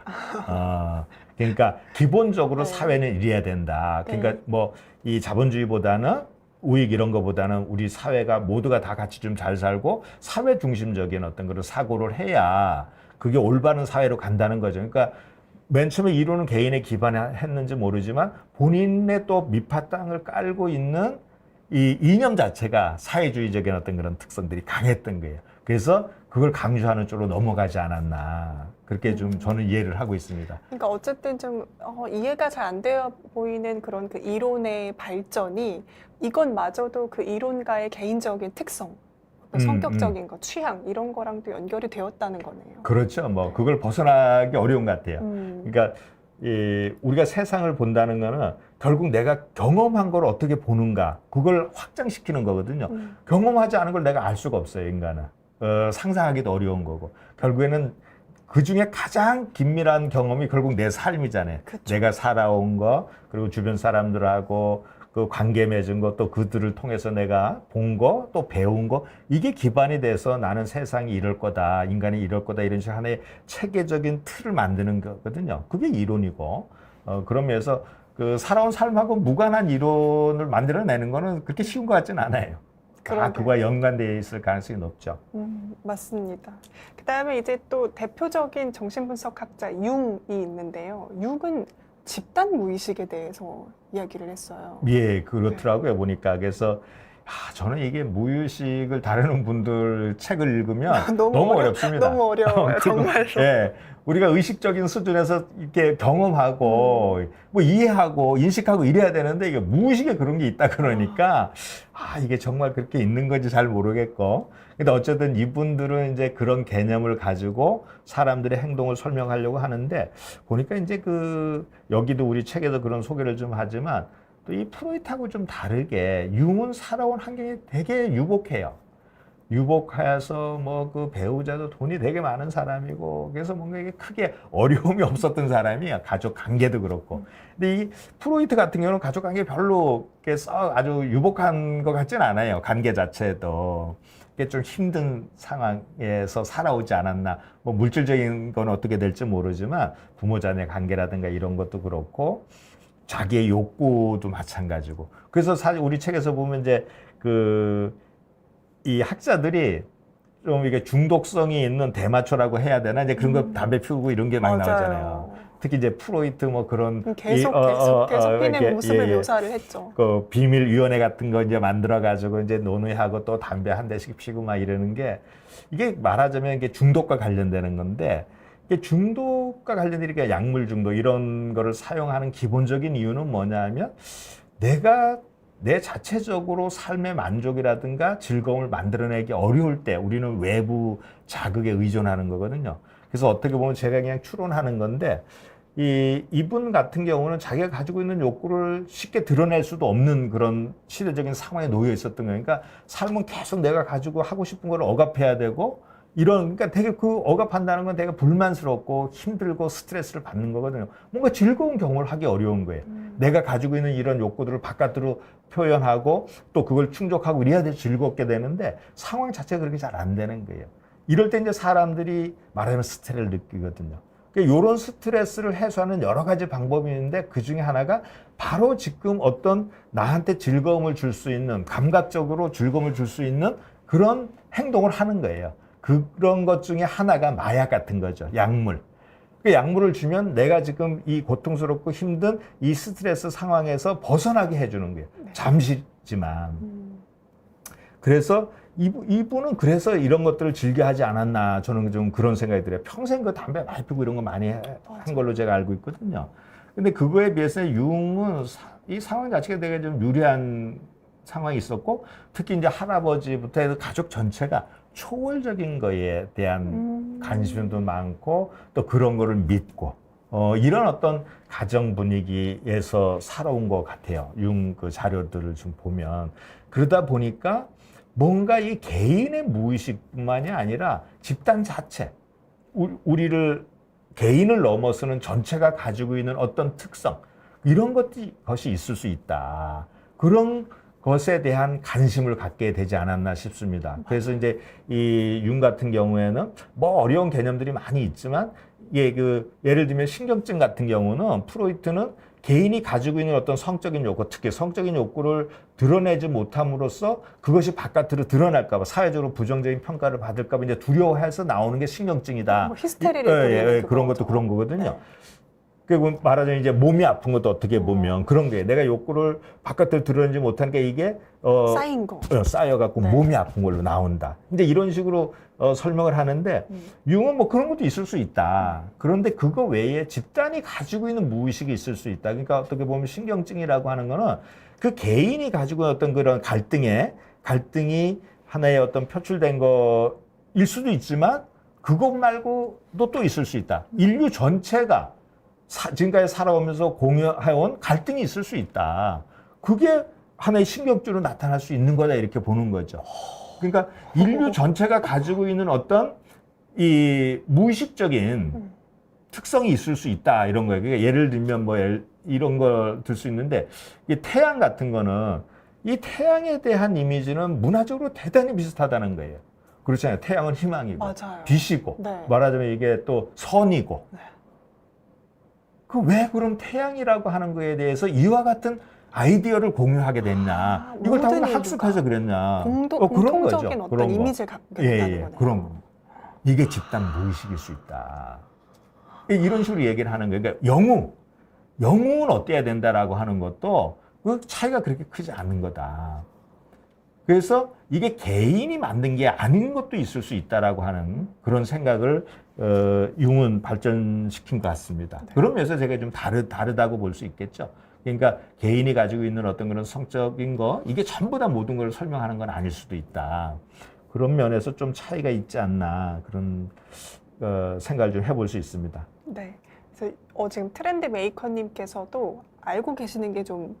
그러니까 기본적으로 네. 사회는 이래야 된다. 그러니까 네. 뭐 이 자본주의보다는 우익 이런 거보다는 우리 사회가 모두가 다 같이 좀 잘 살고 사회 중심적인 어떤 그런 사고를 해야 그게 올바른 사회로 간다는 거죠. 그러니까 맨 처음에 이론은 개인에 기반했는지 모르지만 본인의 또 밑바탕을 깔고 있는 이 이념 자체가 사회주의적인 어떤 그런 특성들이 강했던 거예요. 그래서 그걸 강조하는 쪽으로 넘어가지 않았나. 그렇게 좀 저는 이해를 하고 있습니다. 그러니까 어쨌든 좀 이해가 잘 안 되어 보이는 그런 그 이론의 발전이 이것마저도 그 이론가의 개인적인 특성, 성격적인 거, 취향 이런 거랑도 연결이 되었다는 거네요. 그렇죠. 뭐 그걸 벗어나기 어려운 것 같아요. 음. 그러니까 우리가 세상을 본다는 거는 결국 내가 경험한 걸 어떻게 보는가 그걸 확장시키는 거거든요. 경험하지 않은 걸 내가 알 수가 없어요, 인간은. 상상하기도 어려운 거고 결국에는 그 중에 가장 긴밀한 경험이 결국 내 삶이잖아요. 그쵸. 내가 살아온 거 그리고 주변 사람들하고 그 관계 맺은 것 또 그들을 통해서 내가 본 거 또 배운 거 이게 기반이 돼서 나는 세상이 이럴 거다 인간이 이럴 거다 이런 식의 하나의 체계적인 틀을 만드는 거거든요. 그게 이론이고 그런 면에서 그 살아온 삶하고 무관한 이론을 만들어내는 거는 그렇게 쉬운 것 같지는 않아요. 그거와 연관되어 있을 가능성이 높죠. 맞습니다. 그 다음에 이제 또 대표적인 정신분석학자 융이 있는데요. 융은 집단 무의식에 대해서 이야기를 했어요. 예, 그렇더라고요. 보니까. 그래서 저는 이게 무의식을 다루는 분들 책을 읽으면 너무 어렵습니다. 너무 어려워요, 정말로. 예, 우리가 의식적인 수준에서 이렇게 경험하고 뭐 이해하고 인식하고 이래야 되는데 이게 무의식에 그런 게 있다 그러니까 이게 정말 그렇게 있는 건지 잘 모르겠고. 근데 어쨌든 이분들은 이제 그런 개념을 가지고 사람들의 행동을 설명하려고 하는데 보니까 이제 여기도 우리 책에서 그런 소개를 좀 하지만 또 이 프로이트하고 좀 다르게 융은 살아온 환경이 되게 유복해요. 유복해서 뭐 그 배우자도 돈이 되게 많은 사람이고 그래서 뭔가 이게 크게 어려움이 없었던 사람이야. 가족 관계도 그렇고. 근데 이 프로이트 같은 경우는 가족 관계 별로 아주 유복한 것 같진 않아요. 관계 자체도. 이게 좀 힘든 상황에서 살아오지 않았나. 뭐 물질적인 건 어떻게 될지 모르지만 부모 자녀 관계라든가 이런 것도 그렇고 자기의 욕구도 마찬가지고. 그래서 사실 우리 책에서 보면 이제 이 학자들이 좀 이게 중독성이 있는 대마초라고 해야 되나? 이제 그런 거 담배 피우고 이런 게 많이 나오잖아요. 특히 이제 프로이트 뭐 그런 계속 피는 모습을 묘사를 했죠. 그 비밀위원회 같은 거 이제 만들어가지고 이제 논의하고 또 담배 한 대씩 피고 막 이러는 게 이게 말하자면 이게 중독과 관련되는 건데 이게 중독과 관련되니까 약물 중독 이런 거를 사용하는 기본적인 이유는 뭐냐면 내가 내 자체적으로 삶의 만족이라든가 즐거움을 만들어내기 어려울 때 우리는 외부 자극에 의존하는 거거든요. 그래서 어떻게 보면 제가 그냥 추론하는 건데 이분 같은 경우는 자기가 가지고 있는 욕구를 쉽게 드러낼 수도 없는 그런 시대적인 상황에 놓여 있었던 거예요. 그러니까 삶은 계속 내가 가지고 하고 싶은 걸 억압해야 되고 그러니까 되게 억압한다는 건 되게 불만스럽고 힘들고 스트레스를 받는 거거든요. 뭔가 즐거운 경험을 하기 어려운 거예요. 내가 가지고 있는 이런 욕구들을 바깥으로 표현하고 또 그걸 충족하고 이래야 즐겁게 되는데 상황 자체가 그렇게 잘 안 되는 거예요. 이럴 때 이제 사람들이 말하자면 스트레스를 느끼거든요. 그러니까 이런 스트레스를 해소하는 여러 가지 방법이 있는데 그 중에 하나가 바로 지금 어떤 나한테 즐거움을 줄 수 있는 감각적으로 즐거움을 줄 수 있는 그런 행동을 하는 거예요. 그런 것 중에 하나가 마약 같은 거죠. 약물. 그 약물을 주면 내가 지금 이 고통스럽고 힘든 이 스트레스 상황에서 벗어나게 해주는 거예요. 잠시지만. 그래서 이분은 그래서 이런 것들을 즐겨 하지 않았나 저는 좀 그런 생각이 들어요. 평생 담배 많이 피고 이런 거 많이 한 걸로 제가 알고 있거든요. 근데 그거에 비해서 융은 이 상황 자체가 되게 좀 유리한 상황이 있었고 특히 이제 할아버지부터 해서 가족 전체가 초월적인 거에 대한 관심도 많고 또 그런 거를 믿고 이런 어떤 가정 분위기에서 살아온 것 같아요. 융 그 자료들을 좀 보면 그러다 보니까 뭔가 이 개인의 무의식뿐만이 아니라 집단 자체 우리를 개인을 넘어서는 전체가 가지고 있는 어떤 특성 이런 것이 있을 수 있다. 그런 것에 대한 관심을 갖게 되지 않았나 싶습니다. 그래서 이제 이 융 같은 경우에는 뭐 어려운 개념들이 많이 있지만 예를 들면 신경증 같은 경우는 프로이트는 개인이 가지고 있는 어떤 성적인 욕구, 특히 성적인 욕구를 드러내지 못함으로써 그것이 바깥으로 드러날까 봐 사회적으로 부정적인 평가를 받을까 봐 이제 두려워해서 나오는 게 신경증이다. 뭐 히스테리를 그런 것도 그런 거거든요. 네. 그리고 말하자면 이제 몸이 아픈 것도 어떻게 보면 그런 게 내가 욕구를 바깥으로 드러내지 못하니까 이게 쌓인 거 쌓여갖고 네. 몸이 아픈 걸로 나온다. 이제 이런 식으로 설명을 하는데 융은 뭐 그런 것도 있을 수 있다. 그런데 그거 외에 집단이 가지고 있는 무의식이 있을 수 있다. 그러니까 어떻게 보면 신경증이라고 하는 거는 그 개인이 가지고 있는 어떤 그런 갈등이 하나의 어떤 표출된 거일 수도 있지만 그것 말고도 또 있을 수 있다. 인류 전체가 지금까지 살아오면서 공유해온 갈등이 있을 수 있다. 그게 하나의 신경증으로 나타날 수 있는 거다 이렇게 보는 거죠. 그러니까 인류 전체가 가지고 있는 어떤 이 무의식적인 특성이 있을 수 있다 이런 거예요. 그러니까 예를 들면 뭐 이런 걸 들 수 있는데 이 태양 같은 거는 이 태양에 대한 이미지는 문화적으로 대단히 비슷하다는 거예요. 그렇잖아요. 태양은 희망이고 맞아요. 빛이고 네. 말하자면 이게 또 선이고 네. 왜 그럼 태양이라고 하는 거에 대해서 이와 같은 아이디어를 공유하게 됐냐. 이걸 다 우리가 학습해서 그랬냐. 공통적인 어떤 그런 이미지를 갖게 된다는 거네요. 그런 거. 이게 집단 무의식일 수 있다. 이런 식으로 얘기를 하는 거예요. 그러니까 영웅은 어때야 된다라고 하는 것도 그 차이가 그렇게 크지 않은 거다. 그래서 이게 개인이 만든 게 아닌 것도 있을 수 있다라고 하는 그런 생각을 융은 발전시킨 것 같습니다. 네. 그런 면에서 제가 좀 다르다고 볼 수 있겠죠. 그러니까 개인이 가지고 있는 어떤 그런 성적인 거, 이게 전부 다 모든 걸 설명하는 건 아닐 수도 있다. 그런 면에서 좀 차이가 있지 않나 그런 생각을 좀 해볼 수 있습니다. 네. 그래서 지금 트렌드 메이커님께서도 알고 계시는 게 좀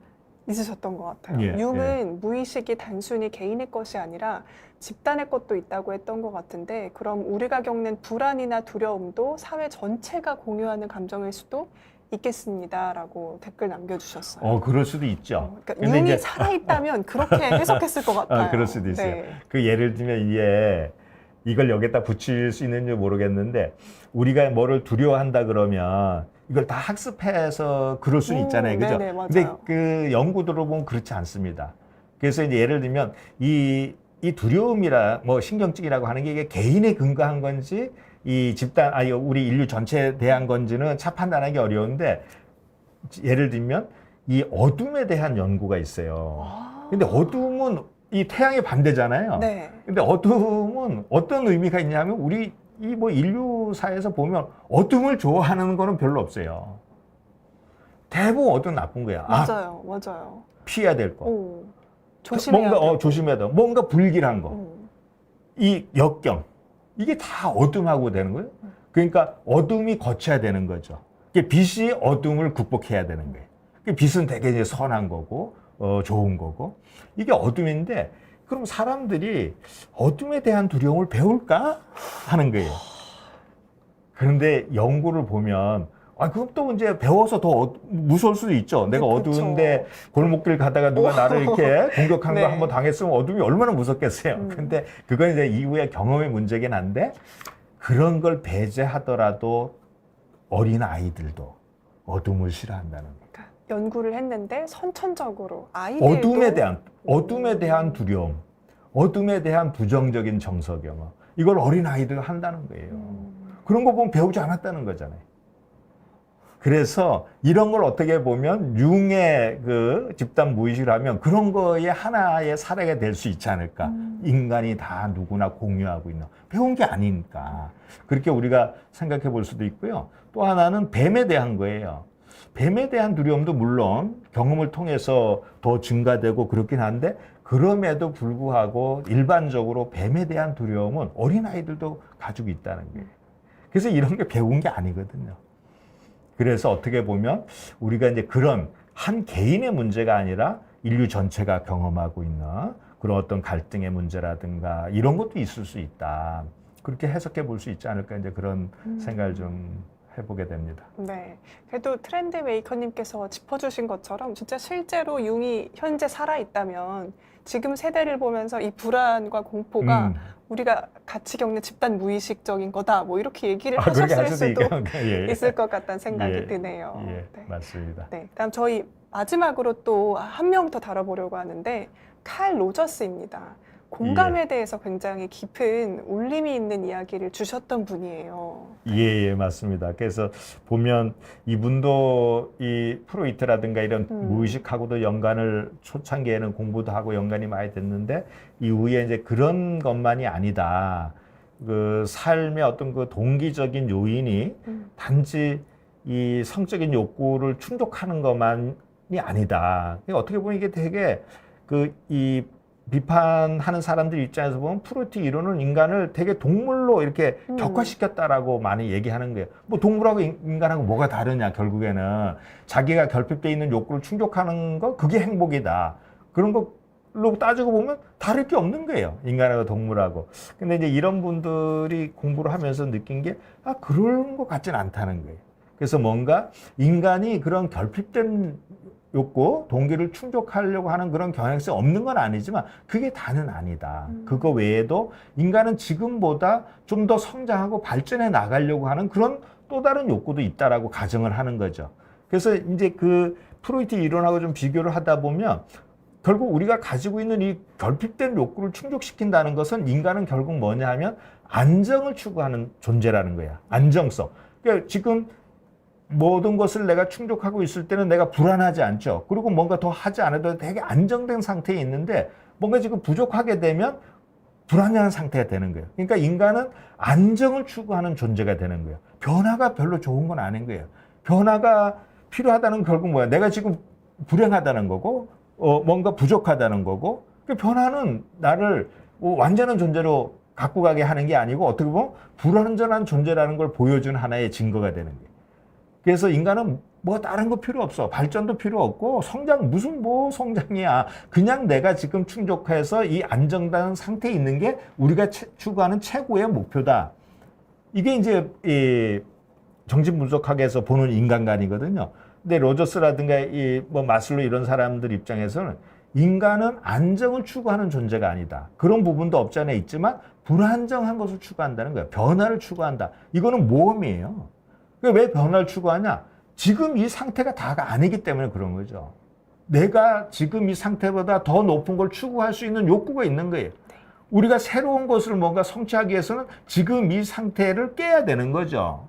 있으셨던 것 같아요. 예, 융은 무의식이 단순히 개인의 것이 아니라 집단의 것도 있다고 했던 것 같은데, 그럼 우리가 겪는 불안이나 두려움도 사회 전체가 공유하는 감정일 수도 있겠습니다라고 댓글 남겨주셨어요. 그럴 수도 있죠. 그러니까 근데 융이 이제 살아있다면 그렇게 해석했을 것 같아요. 그럴 수도 있어요. 네. 그 예를 들면 이걸 여기다 붙일 수 있는지 모르겠는데, 우리가 뭐를 두려워한다 그러면 이걸 다 학습해서 그럴 수는 있잖아요. 그죠? 네네, 맞아요. 근데 그 연구들을 보면 그렇지 않습니다. 그래서 이제 예를 들면 이 두려움이라 뭐 신경증이라고 하는 게 이게 개인에 근거한 건지 이 집단, 우리 인류 전체에 대한 건지는 차 판단하기 어려운데, 예를 들면 이 어둠에 대한 연구가 있어요. 근데 어둠은 이 태양의 반대잖아요. 네. 근데 어둠은 어떤 의미가 있냐면 우리 이 뭐 인류사에서 보면 어둠을 좋아하는 거는 별로 없어요. 대부분 어둠 나쁜 거야. 맞아요. 맞아요. 피해야 될 거. 오, 조심해야 뭔가 되고. 조심해야 돼. 뭔가 불길한 거. 음. 이 역경. 이게 다 어둠하고 되는 거예요. 그러니까 어둠이 거쳐야 되는 거죠. 빛이 어둠을 극복해야 되는 거예요. 빛은 되게 이제 선한 거고, 좋은 거고. 이게 어둠인데, 그럼 사람들이 어둠에 대한 두려움을 배울까? 하는 거예요. 그런데 연구를 보면, 그럼 또 이제 배워서 더 무서울 수도 있죠. 내가 그쵸. 어두운데 골목길 가다가 누가 나를 이렇게 공격하는 네. 거 한번 당했으면 어둠이 얼마나 무섭겠어요. 근데 그건 이제 이후의 경험의 문제긴 한데, 그런 걸 배제하더라도 어린 아이들도 어둠을 싫어한다는 거예요. 그러니까 연구를 했는데 선천적으로 아이들도 어둠에 대한 두려움, 어둠에 대한 부정적인 정서 경험, 이걸 어린 아이들 한다는 거예요. 그런 거 보면 배우지 않았다는 거잖아요. 그래서 이런 걸 어떻게 보면 융의 그 집단 무의식을 하면 그런 거에 하나의 사례가 될 수 있지 않을까. 인간이 다 누구나 공유하고 있는, 배운 게 아니니까. 그렇게 우리가 생각해 볼 수도 있고요. 또 하나는 뱀에 대한 거예요. 뱀에 대한 두려움도 물론 경험을 통해서 더 증가되고 그렇긴 한데, 그럼에도 불구하고 일반적으로 뱀에 대한 두려움은 어린아이들도 가지고 있다는 거예요. 그래서 이런 게 배운 게 아니거든요. 그래서 어떻게 보면 우리가 이제 그런 한 개인의 문제가 아니라 인류 전체가 경험하고 있는 그런 어떤 갈등의 문제라든가 이런 것도 있을 수 있다. 그렇게 해석해 볼 수 있지 않을까, 이제 그런 생각을 좀 해보게 됩니다. 네. 그래도 트렌드 메이커님께서 짚어주신 것처럼 진짜 실제로 융이 현재 살아있다면 지금 세대를 보면서 이 불안과 공포가 우리가 같이 겪는 집단 무의식적인 거다, 뭐 이렇게 얘기를 하셨을 수도 예. 있을 것 같다는 생각이 드네요. 예, 네. 맞습니다. 네. 다음 저희 마지막으로 또 한 명 더 다뤄보려고 하는데, 칼 로저스입니다. 공감에 대해서 굉장히 깊은 울림이 있는 이야기를 주셨던 분이에요. 예, 맞습니다. 그래서 보면 이분도 이 프로이트라든가 이런 무의식하고도 연관을 초창기에는 공부도 하고 연관이 많이 됐는데, 이후에 이제 그런 것만이 아니다. 그 삶의 어떤 그 동기적인 요인이 단지 이 성적인 욕구를 충족하는 것만이 아니다. 어떻게 보면 이게 되게 이 비판하는 사람들 입장에서 보면 프로이트 이론은 인간을 되게 동물로 이렇게 격화시켰다라고 많이 얘기하는 거예요. 뭐 동물하고 인간하고 뭐가 다르냐, 결국에는 자기가 결핍되어 있는 욕구를 충족하는 거, 그게 행복이다. 그런 걸로 따지고 보면 다를 게 없는 거예요, 인간하고 동물하고. 근데 이제 이런 분들이 공부를 하면서 느낀 게 그런 것 같진 않다는 거예요. 그래서 뭔가 인간이 그런 결핍된 욕구, 동기를 충족하려고 하는 그런 경향성이 없는 건 아니지만 그게 다는 아니다. 그거 외에도 인간은 지금보다 좀 더 성장하고 발전해 나가려고 하는 그런 또 다른 욕구도 있다라고 가정을 하는 거죠. 그래서 이제 그 프로이트 이론하고 좀 비교를 하다 보면 결국 우리가 가지고 있는 이 결핍된 욕구를 충족시킨다는 것은, 인간은 결국 뭐냐 하면 안정을 추구하는 존재라는 거야. 안정성. 그러니까 지금 모든 것을 내가 충족하고 있을 때는 내가 불안하지 않죠. 그리고 뭔가 더 하지 않아도 되게 안정된 상태에 있는데, 뭔가 지금 부족하게 되면 불안정한 상태가 되는 거예요. 그러니까 인간은 안정을 추구하는 존재가 되는 거예요. 변화가 별로 좋은 건 아닌 거예요. 변화가 필요하다는 건 결국 뭐야? 내가 지금 불행하다는 거고, 뭔가 부족하다는 거고, 그 변화는 나를 완전한 존재로 갖고 가게 하는 게 아니고 어떻게 보면 불완전한 존재라는 걸 보여주는 하나의 증거가 되는 거예요. 그래서 인간은 뭐 다른 거 필요 없어. 발전도 필요 없고 성장 무슨 뭐 성장이야. 그냥 내가 지금 충족해서 이 안정된 상태에 있는 게 우리가 추구하는 최고의 목표다. 이게 이제 이 정신분석학에서 보는 인간관이거든요. 근데 로저스라든가 이 뭐 마슬로 이런 사람들 입장에서는 인간은 안정을 추구하는 존재가 아니다. 그런 부분도 없지 않아 있지만 불안정한 것을 추구한다는 거예요. 변화를 추구한다. 이거는 모험이에요. 왜 변화를 추구하냐? 지금 이 상태가 다가 아니기 때문에 그런 거죠. 내가 지금 이 상태보다 더 높은 걸 추구할 수 있는 욕구가 있는 거예요. 우리가 새로운 것을 뭔가 성취하기 위해서는 지금 이 상태를 깨야 되는 거죠.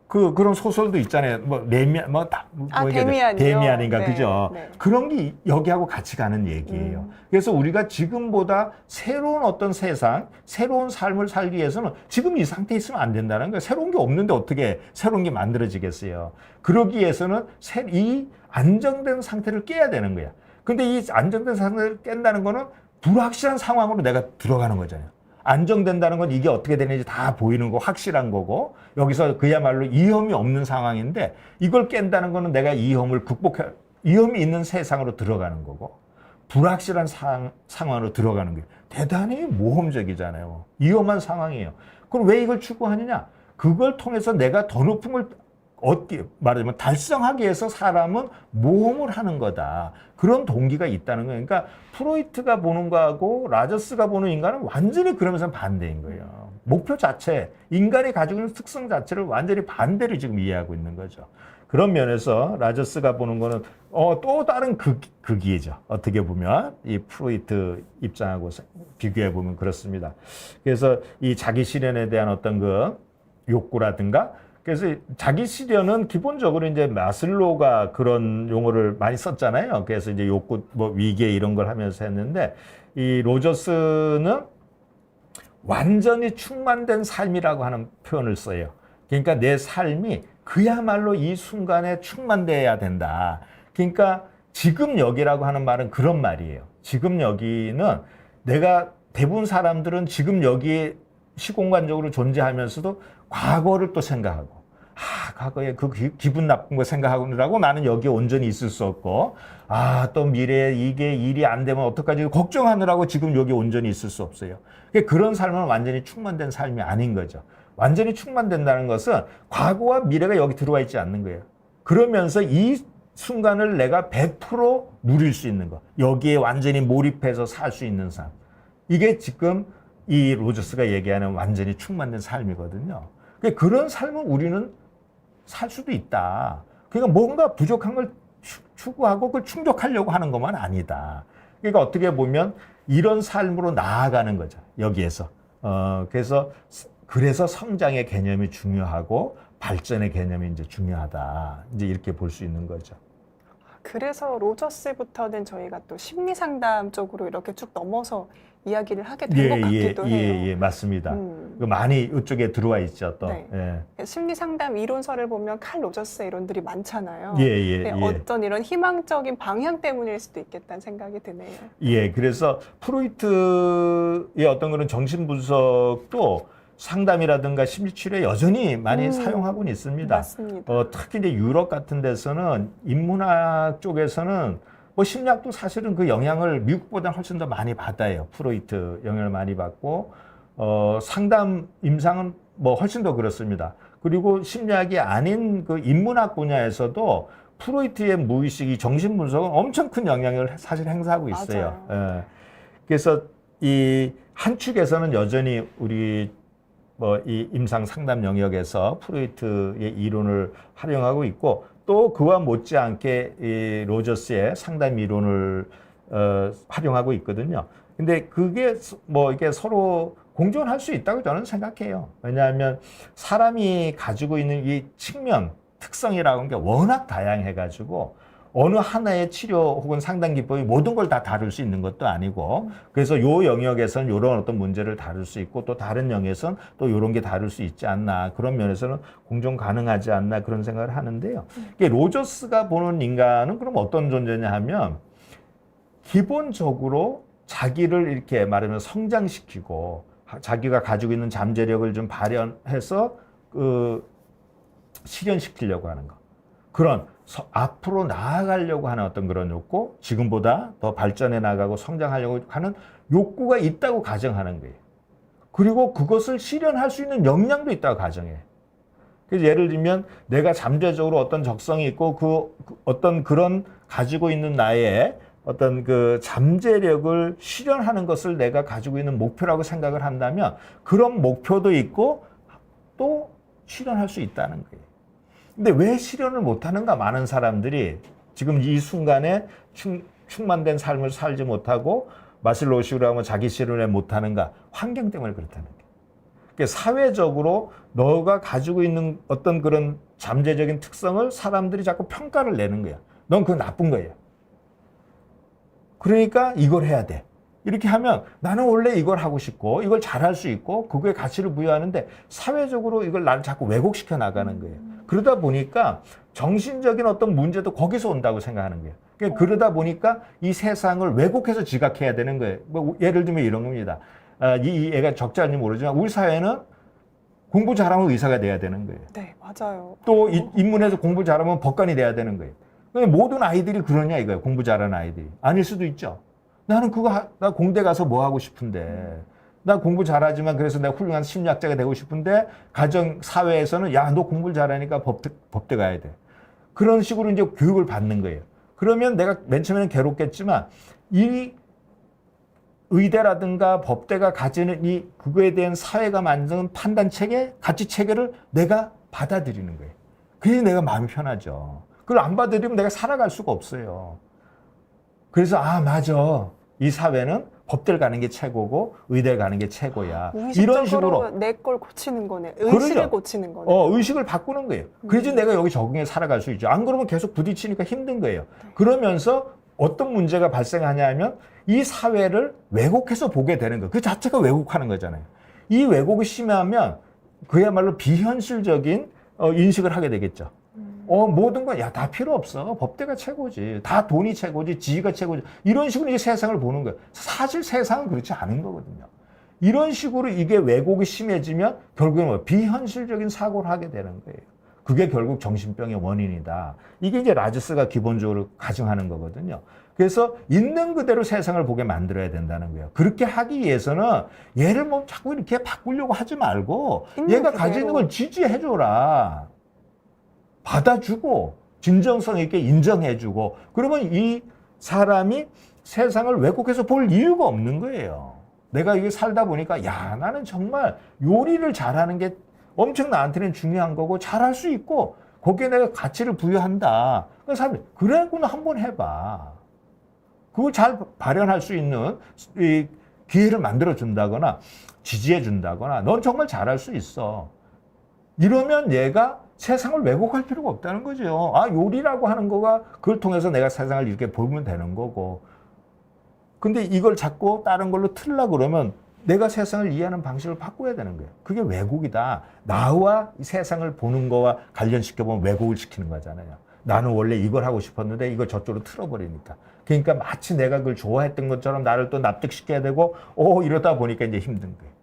그런 소설도 있잖아요. 데미안이요. 데미안인가, 네, 그죠? 네. 그런 게 여기하고 같이 가는 얘기예요. 그래서 우리가 지금보다 새로운 어떤 세상, 새로운 삶을 살기 위해서는 지금 이 상태에 있으면 안 된다는 거예요. 새로운 게 없는데 어떻게 새로운 게 만들어지겠어요? 그러기 위해서는 이 안정된 상태를 깨야 되는 거야. 근데 이 안정된 상태를 깬다는 거는 불확실한 상황으로 내가 들어가는 거잖아요. 안정된다는 건 이게 어떻게 되는지 다 보이는 거 확실한 거고 여기서 그야말로 위험이 없는 상황인데 이걸 깬다는 거는 내가 위험을 위험이 있는 세상으로 들어가는 거고 불확실한 상황으로 들어가는 거예요. 대단히 모험적이잖아요. 위험한 상황이에요. 그럼 왜 이걸 추구하느냐? 그걸 통해서 내가 더 높은 걸 말하자면 달성하기 위해서 사람은 모험을 하는 거다. 그런 동기가 있다는 거예요. 그러니까 프로이트가 보는 거하고 라저스가 보는 인간은 완전히 그러면서 반대인 거예요. 목표 자체, 인간이 가지고 있는 특성 자체를 완전히 반대로 지금 이해하고 있는 거죠. 그런 면에서 라저스가 보는 거는 또 다른 극이죠. 어떻게 보면 이 프로이트 입장하고 비교해 보면 그렇습니다. 그래서 이 자기 실현에 대한 어떤 그 욕구라든가 그래서 자기 실현은 기본적으로 이제 마슬로가 그런 용어를 많이 썼잖아요. 그래서 이제 욕구, 위계 이런 걸 하면서 했는데 이 로저스는 완전히 충만된 삶이라고 하는 표현을 써요. 그러니까 내 삶이 그야말로 이 순간에 충만돼야 된다. 그러니까 지금 여기라고 하는 말은 그런 말이에요. 지금 여기는 내가 대부분 사람들은 지금 여기에 시공간적으로 존재하면서도 과거를 또 생각하고 과거에 그 기분 나쁜 거 생각하고 나는 여기에 온전히 있을 수 없고 또 미래에 이게 일이 안 되면 어떡하지 걱정하느라고 지금 여기 온전히 있을 수 없어요. 그런 삶은 완전히 충만된 삶이 아닌 거죠. 완전히 충만된다는 것은 과거와 미래가 여기 들어와 있지 않는 거예요. 그러면서 이 순간을 내가 100% 누릴 수 있는 거. 여기에 완전히 몰입해서 살 수 있는 삶. 이게 지금 이 로저스가 얘기하는 완전히 충만된 삶이거든요. 그런 삶을 우리는 살 수도 있다. 그러니까 뭔가 부족한 걸 추구하고 그걸 충족하려고 하는 것만 아니다. 그러니까 어떻게 보면 이런 삶으로 나아가는 거죠. 여기에서. 그래서 성장의 개념이 중요하고 발전의 개념이 이제 중요하다. 이제 이렇게 볼 수 있는 거죠. 그래서 로저스부터는 저희가 또 심리 상담 쪽으로 이렇게 쭉 넘어서 이야기를 하게 된 것 같기도 해요. 예, 맞습니다. 많이 이쪽에 들어와 있죠, 또. 네. 예. 심리 상담 이론서를 보면 칼 로저스의 이론들이 많잖아요. 예. 어떤 이런 희망적인 방향 때문일 수도 있겠다는 생각이 드네요. 예, 그래서 프로이트의 어떤 그런 정신분석도 상담이라든가 심리치료에 여전히 많이 사용하고는 있습니다. 맞습니다. 특히 이제 유럽 같은 데서는 인문학 쪽에서는 심리학도 사실은 그 영향을 미국보다 훨씬 더 많이 받아요. 프로이트 영향을 많이 받고 상담 임상은 훨씬 더 그렇습니다. 그리고 심리학이 아닌 그 인문학 분야에서도 프로이트의 무의식이 정신분석은 엄청 큰 영향을 사실 행사하고 있어요. 예. 그래서 이 한 축에서는 여전히 우리 이 임상 상담 영역에서 프로이트의 이론을 활용하고 있고 또 그와 못지않게 이 로저스의 상담 이론을 활용하고 있거든요. 근데 그게 이게 서로 공존할 수 있다고 저는 생각해요. 왜냐하면 사람이 가지고 있는 이 측면, 특성이라고 하는 게 워낙 다양해가지고 어느 하나의 치료 혹은 상담 기법이 모든 걸 다 다룰 수 있는 것도 아니고 그래서 요 영역에서는 이런 어떤 문제를 다룰 수 있고 또 다른 영역에서는 또 이런 게 다룰 수 있지 않나 그런 면에서는 공존 가능하지 않나 그런 생각을 하는데요. 이게 로저스가 보는 인간은 그럼 어떤 존재냐 하면 기본적으로 자기를 이렇게 말하면 성장시키고 자기가 가지고 있는 잠재력을 좀 발현해서 실현시키려고 하는 거. 그런 앞으로 나아가려고 하는 어떤 그런 욕구, 지금보다 더 발전해 나가고 성장하려고 하는 욕구가 있다고 가정하는 거예요. 그리고 그것을 실현할 수 있는 역량도 있다고 가정해. 그래서 예를 들면 내가 잠재적으로 어떤 적성이 있고 어떤 그런 가지고 있는 나의 어떤 그 잠재력을 실현하는 것을 내가 가지고 있는 목표라고 생각을 한다면 그런 목표도 있고 또 실현할 수 있다는 거예요. 근데 왜 실현을 못하는가? 많은 사람들이 지금 이 순간에 충만된 삶을 살지 못하고 마슬로우식으로 하면 자기 실현을 못하는가? 환경 때문에 그렇다는 거예요. 그러니까 사회적으로 너가 가지고 있는 어떤 그런 잠재적인 특성을 사람들이 자꾸 평가를 내는 거야. 넌 그거 나쁜 거예요. 그러니까 이걸 해야 돼. 이렇게 하면 나는 원래 이걸 하고 싶고 이걸 잘할 수 있고 그거에 가치를 부여하는데 사회적으로 이걸 나를 자꾸 왜곡시켜 나가는 거예요. 그러다 보니까 정신적인 어떤 문제도 거기서 온다고 생각하는 거예요. 그러니까 그러다 보니까 이 세상을 왜곡해서 지각해야 되는 거예요. 뭐 예를 들면 이런 겁니다. 이 애가 적절한지 모르지만 우리 사회는 공부 잘하면 의사가 돼야 되는 거예요. 네, 맞아요. 또 인문에서 공부 잘하면 법관이 돼야 되는 거예요. 모든 아이들이 그러냐 이거예요. 공부 잘하는 아이들이. 아닐 수도 있죠. 나는 나 공대 가서 뭐 하고 싶은데. 나 공부 잘하지만 그래서 내가 훌륭한 심리학자가 되고 싶은데 가정 사회에서는 야, 너 공부를 잘하니까 법대 가야 돼. 그런 식으로 이제 교육을 받는 거예요. 그러면 내가 맨 처음에는 괴롭겠지만 이 의대라든가 법대가 가지는 그거에 대한 사회가 만드는 판단 체계, 가치 체계를 내가 받아들이는 거예요. 그래서 내가 마음이 편하죠. 그걸 안 받아들이면 내가 살아갈 수가 없어요. 그래서 맞아. 이 사회는 법대를 가는 게 최고고 의대를 가는 게 최고야. 이런 식으로 내 걸 고치는 거네. 의식을 그러죠. 고치는 거네. 의식을 바꾸는 거예요. 그래야지 내가 여기 적응해 살아갈 수 있죠. 안 그러면 계속 부딪히니까 힘든 거예요. 그러면서 어떤 문제가 발생하냐 하면 이 사회를 왜곡해서 보게 되는 거예요. 그 자체가 왜곡하는 거잖아요. 이 왜곡이 심하면 그야말로 비현실적인 인식을 하게 되겠죠. 모든 건, 다 필요 없어. 법대가 최고지. 다 돈이 최고지. 지위가 최고지. 이런 식으로 이제 세상을 보는 거예요. 사실 세상은 그렇지 않은 거거든요. 이런 식으로 이게 왜곡이 심해지면 결국은 비현실적인 사고를 하게 되는 거예요. 그게 결국 정신병의 원인이다. 이게 이제 라저스가 기본적으로 가정하는 거거든요. 그래서 있는 그대로 세상을 보게 만들어야 된다는 거예요. 그렇게 하기 위해서는 얘를 자꾸 이렇게 바꾸려고 하지 말고 얘가 가지고 있는 걸 지지해줘라. 받아주고 진정성 있게 인정해주고 그러면 이 사람이 세상을 왜곡해서 볼 이유가 없는 거예요. 내가 이게 살다 보니까 나는 정말 요리를 잘하는 게 엄청 나한테는 중요한 거고 잘할 수 있고 거기에 내가 가치를 부여한다. 그래서 사람들이 그래구나 한번 해봐. 그걸 잘 발현할 수 있는 이 기회를 만들어준다거나 지지해준다거나 넌 정말 잘할 수 있어. 이러면 얘가 세상을 왜곡할 필요가 없다는 거죠. 요리라고 하는 거가 그걸 통해서 내가 세상을 이렇게 보면 되는 거고. 근데 이걸 자꾸 다른 걸로 틀려고 그러면 내가 세상을 이해하는 방식을 바꿔야 되는 거예요. 그게 왜곡이다. 나와 이 세상을 보는 거와 관련시켜보면 왜곡을 시키는 거잖아요. 나는 원래 이걸 하고 싶었는데 이걸 저쪽으로 틀어버리니까. 그러니까 마치 내가 그걸 좋아했던 것처럼 나를 또 납득시켜야 되고 이러다 보니까 이제 힘든 거예요.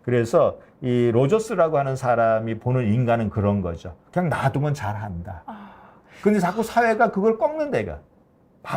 그래서 이 로저스라고 하는 사람이 보는 인간은 그런 거죠. 그냥 놔두면 잘한다. 근데 자꾸 사회가 그걸 꺾는다, 얘가.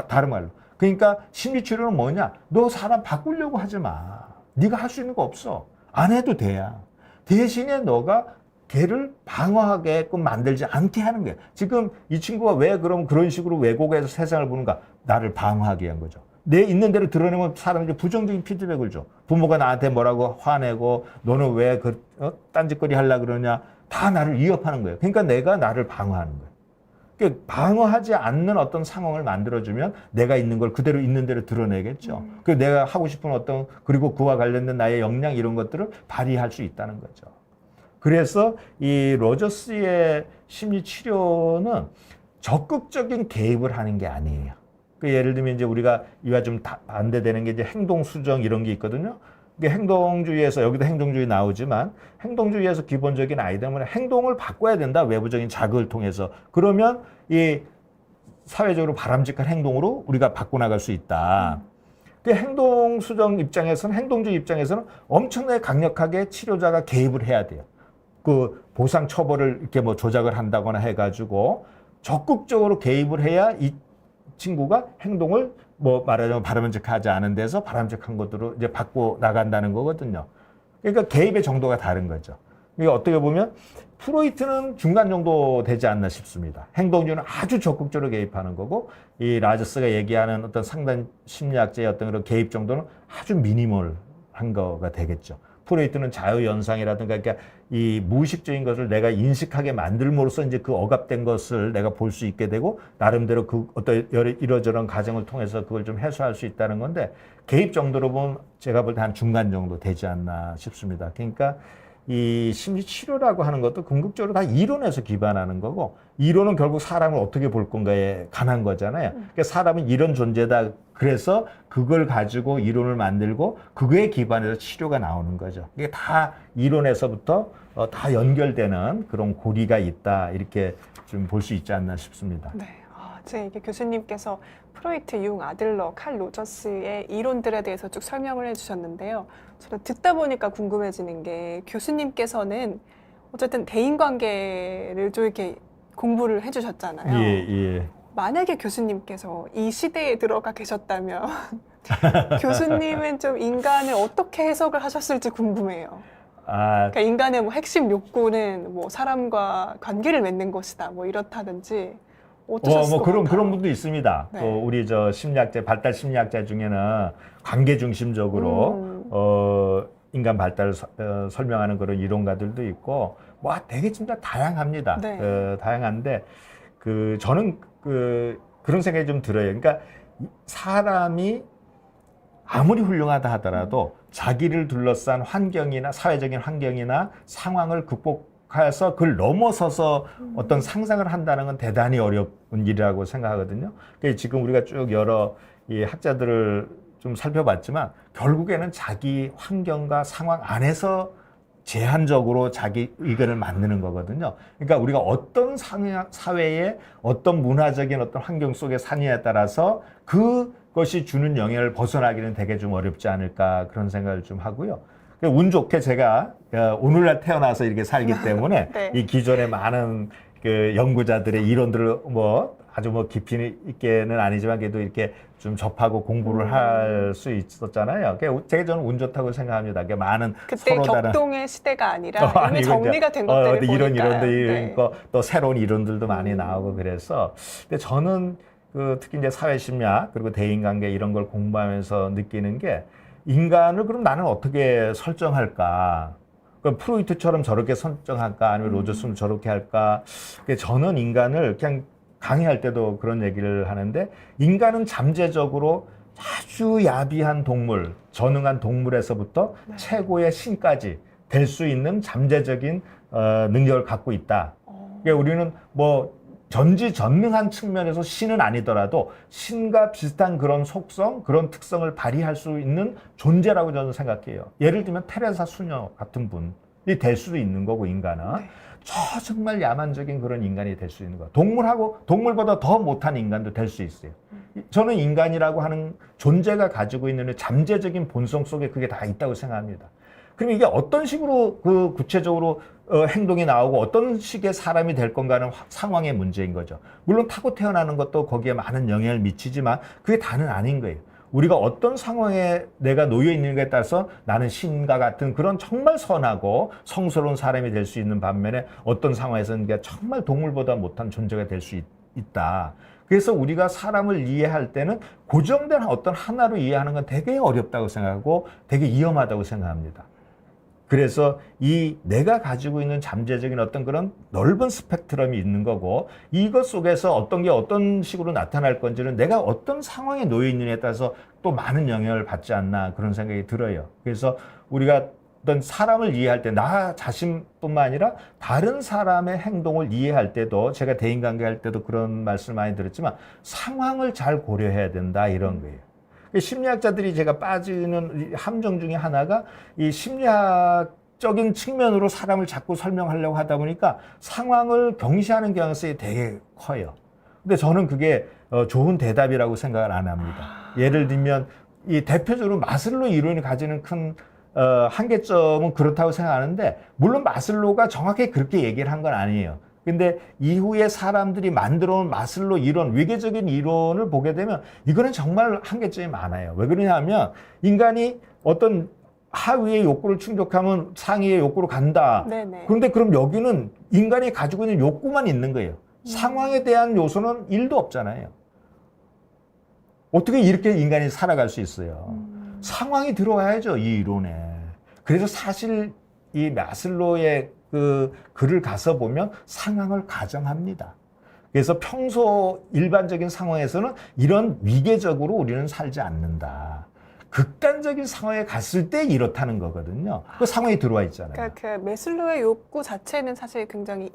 다른 말로. 그러니까 심리치료는 뭐냐? 너 사람 바꾸려고 하지 마. 네가 할 수 있는 거 없어. 안 해도 돼야. 대신에 너가 걔를 방어하게끔 만들지 않게 하는 거야. 지금 이 친구가 왜 그럼 그런 식으로 왜곡해서 세상을 보는가? 나를 방어하기 위한 거죠. 내 있는 대로 드러내면 사람들이 부정적인 피드백을 줘. 부모가 나한테 뭐라고 화내고 너는 왜 딴짓거리 하려고 그러냐. 다 나를 위협하는 거예요. 그러니까 내가 나를 방어하는 거예요. 그러니까 방어하지 않는 어떤 상황을 만들어주면 내가 있는 걸 그대로 있는 대로 드러내겠죠. 그리고 내가 하고 싶은 그리고 그와 관련된 나의 역량 이런 것들을 발휘할 수 있다는 거죠. 그래서 이 로저스의 심리 치료는 적극적인 개입을 하는 게 아니에요. 그 예를 들면 이제 우리가 이와 좀 반대되는 게 이제 행동 수정 이런 게 있거든요. 이게 행동주의에서 여기도 행동주의 나오지만 행동주의에서 기본적인 아이디어는 행동을 바꿔야 된다. 외부적인 자극을 통해서. 그러면 이 사회적으로 바람직한 행동으로 우리가 바꿔나갈 수 있다. 그 행동 수정 입장에서는 행동주의 입장에서는 엄청나게 강력하게 치료자가 개입을 해야 돼요. 그 보상 처벌을 이렇게 뭐 조작을 한다거나 해가지고 적극적으로 개입을 해야 이 친구가 행동을 뭐 말하자면 바람직하지 않은 데서 바람직한 것으로 이제 바꿔 나간다는 거거든요. 그러니까 개입의 정도가 다른 거죠. 이게 어떻게 보면 프로이트는 중간 정도 되지 않나 싶습니다. 행동주의는 아주 적극적으로 개입하는 거고 이 라저스가 얘기하는 어떤 상담 심리학자의 어떤 그런 개입 정도는 아주 미니멀한 거가 되겠죠. 프로이트는 자유연상이라든가 그러니까 이 무의식적인 것을 내가 인식하게 만들므로써 이제 그 억압된 것을 내가 볼 수 있게 되고 나름대로 그 어떤 이러저런 과정을 통해서 그걸 좀 해소할 수 있다는 건데 개입 정도로 보면 제가 볼 때 한 중간 정도 되지 않나 싶습니다. 그러니까 이 심리 치료라고 하는 것도 궁극적으로 다 이론에서 기반하는 거고 이론은 결국 사람을 어떻게 볼 건가에 관한 거잖아요. 그러니까 사람은 이런 존재다. 그래서 그걸 가지고 이론을 만들고 그거에 기반해서 치료가 나오는 거죠. 이게 다 이론에서부터 다 연결되는 그런 고리가 있다. 이렇게 좀 볼 수 있지 않나 싶습니다. 네. 제 이게 교수님께서 프로이트, 융, 아들러, 칼 로저스의 이론들에 대해서 쭉 설명을 해주셨는데요. 저도 듣다 보니까 궁금해지는 게 교수님께서는 어쨌든 대인관계를 좀 이렇게 공부를 해주셨잖아요. 예. 만약에 교수님께서 이 시대에 들어가 계셨다면 교수님은 좀 인간을 어떻게 해석을 하셨을지 궁금해요. 그러니까 인간의 뭐 핵심 욕구는 뭐 사람과 관계를 맺는 것이다, 뭐 이렇다든지. 어떠셨을 것 같아요? 그런 분도 있습니다. 네. 또 우리 저 심리학자, 발달 심리학자 중에는 관계 중심적으로 인간 발달을 설명하는 그런 이론가들도 있고, 와 되게 진짜 다양합니다. 네. 다양한데 저는 그런 생각이 좀 들어요. 그러니까 사람이 아무리 훌륭하다 하더라도 자기를 둘러싼 환경이나 사회적인 환경이나 상황을 극복해서 그걸 넘어서서 어떤 상상을 한다는 건 대단히 어려운 일이라고 생각하거든요. 그래서 지금 우리가 쭉 여러 이 학자들을 좀 살펴봤지만 결국에는 자기 환경과 상황 안에서 제한적으로 자기 의견을 만드는 거거든요. 그러니까 우리가 어떤 사회에 어떤 문화적인 어떤 환경 속에 사느냐에 따라서 그것이 주는 영향을 벗어나기는 되게 좀 어렵지 않을까 그런 생각을 좀 하고요. 운 좋게 제가 오늘날 태어나서 이렇게 살기 때문에 네. 이 기존의 많은 그 연구자들의 이론들을 아주 깊이 있게는 아니지만 그래도 이렇게 좀 접하고 공부를 할 수 있었잖아요. 저는 운 좋다고 생각합니다. 많은 그때 서로 다른 격동의 시대가 아니라 이미 정리가 된 것들을 이런 보니까요. 이론도 네. 있고 또 새로운 이론들도 많이 나오고 그래서 근데 저는 특히 이제 사회심리학 그리고 대인관계 이런 걸 공부하면서 느끼는 게 인간을 그럼 나는 어떻게 설정할까? 그럼 프로이트처럼 저렇게 설정할까? 아니면 로저스는 저렇게 할까? 저는 인간을 그냥 강의할 때도 그런 얘기를 하는데 인간은 잠재적으로 아주 야비한 동물, 전능한 동물에서부터 네. 최고의 신까지 될 수 있는 잠재적인 능력을 갖고 있다. 그러니까 우리는 전지전능한 측면에서 신은 아니더라도 신과 비슷한 그런 속성, 그런 특성을 발휘할 수 있는 존재라고 저는 생각해요. 예를 들면 테레사 수녀 같은 분이 될 수도 있는 거고 인간은. 네. 정말 야만적인 그런 인간이 될 수 있는 거예요. 동물보다 더 못한 인간도 될 수 있어요. 저는 인간이라고 하는 존재가 가지고 있는 잠재적인 본성 속에 그게 다 있다고 생각합니다. 그럼 이게 어떤 식으로 구체적으로 행동이 나오고 어떤 식의 사람이 될 건가는 상황의 문제인 거죠. 물론 타고 태어나는 것도 거기에 많은 영향을 미치지만 그게 다는 아닌 거예요. 우리가 어떤 상황에 내가 놓여 있는가에 따라서 나는 신과 같은 그런 정말 선하고 성스러운 사람이 될 수 있는 반면에 어떤 상황에서는 정말 동물보다 못한 존재가 될 수 있다. 그래서 우리가 사람을 이해할 때는 고정된 어떤 하나로 이해하는 건 되게 어렵다고 생각하고 되게 위험하다고 생각합니다. 그래서 내가 가지고 있는 잠재적인 어떤 그런 넓은 스펙트럼이 있는 거고 이것 속에서 어떤 게 어떤 식으로 나타날 건지는 내가 어떤 상황에 놓여 있느냐에 따라서 또 많은 영향을 받지 않나 그런 생각이 들어요. 그래서 우리가 어떤 사람을 이해할 때 나 자신뿐만 아니라 다른 사람의 행동을 이해할 때도 제가 대인관계할 때도 그런 말씀을 많이 들었지만 상황을 잘 고려해야 된다 이런 거예요. 심리학자들이 제가 빠지는 함정 중에 하나가 이 심리학적인 측면으로 사람을 자꾸 설명하려고 하다 보니까 상황을 경시하는 경향성이 되게 커요. 근데 저는 그게 좋은 대답이라고 생각을 안 합니다. 예를 들면 이 대표적으로 마슬로 이론이 가지는 큰 한계점은 그렇다고 생각하는데 물론 마슬로가 정확히 그렇게 얘기를 한 건 아니에요. 근데 이후에 사람들이 만들어 온 마슬로 이론, 위계적인 이론을 보게 되면 이거는 정말 한계점이 많아요. 왜 그러냐면 인간이 어떤 하위의 욕구를 충족하면 상위의 욕구로 간다. 네네. 그런데 그럼 여기는 인간이 가지고 있는 욕구만 있는 거예요. 상황에 대한 요소는 1도 없잖아요. 어떻게 이렇게 인간이 살아갈 수 있어요? 상황이 들어와야죠, 이 이론에. 그래서 사실 이 마슬로의 그 글을 가서 보면 상황을 가정합니다. 그래서 평소 일반적인 상황에서는 이런 위계적으로 우리는 살지 않는다. 극단적인 상황에 갔을 때 이렇다는 거거든요. 그 상황이 들어와 있잖아요. 그러니까 그 메슬로의 욕구 자체는 사실 굉장히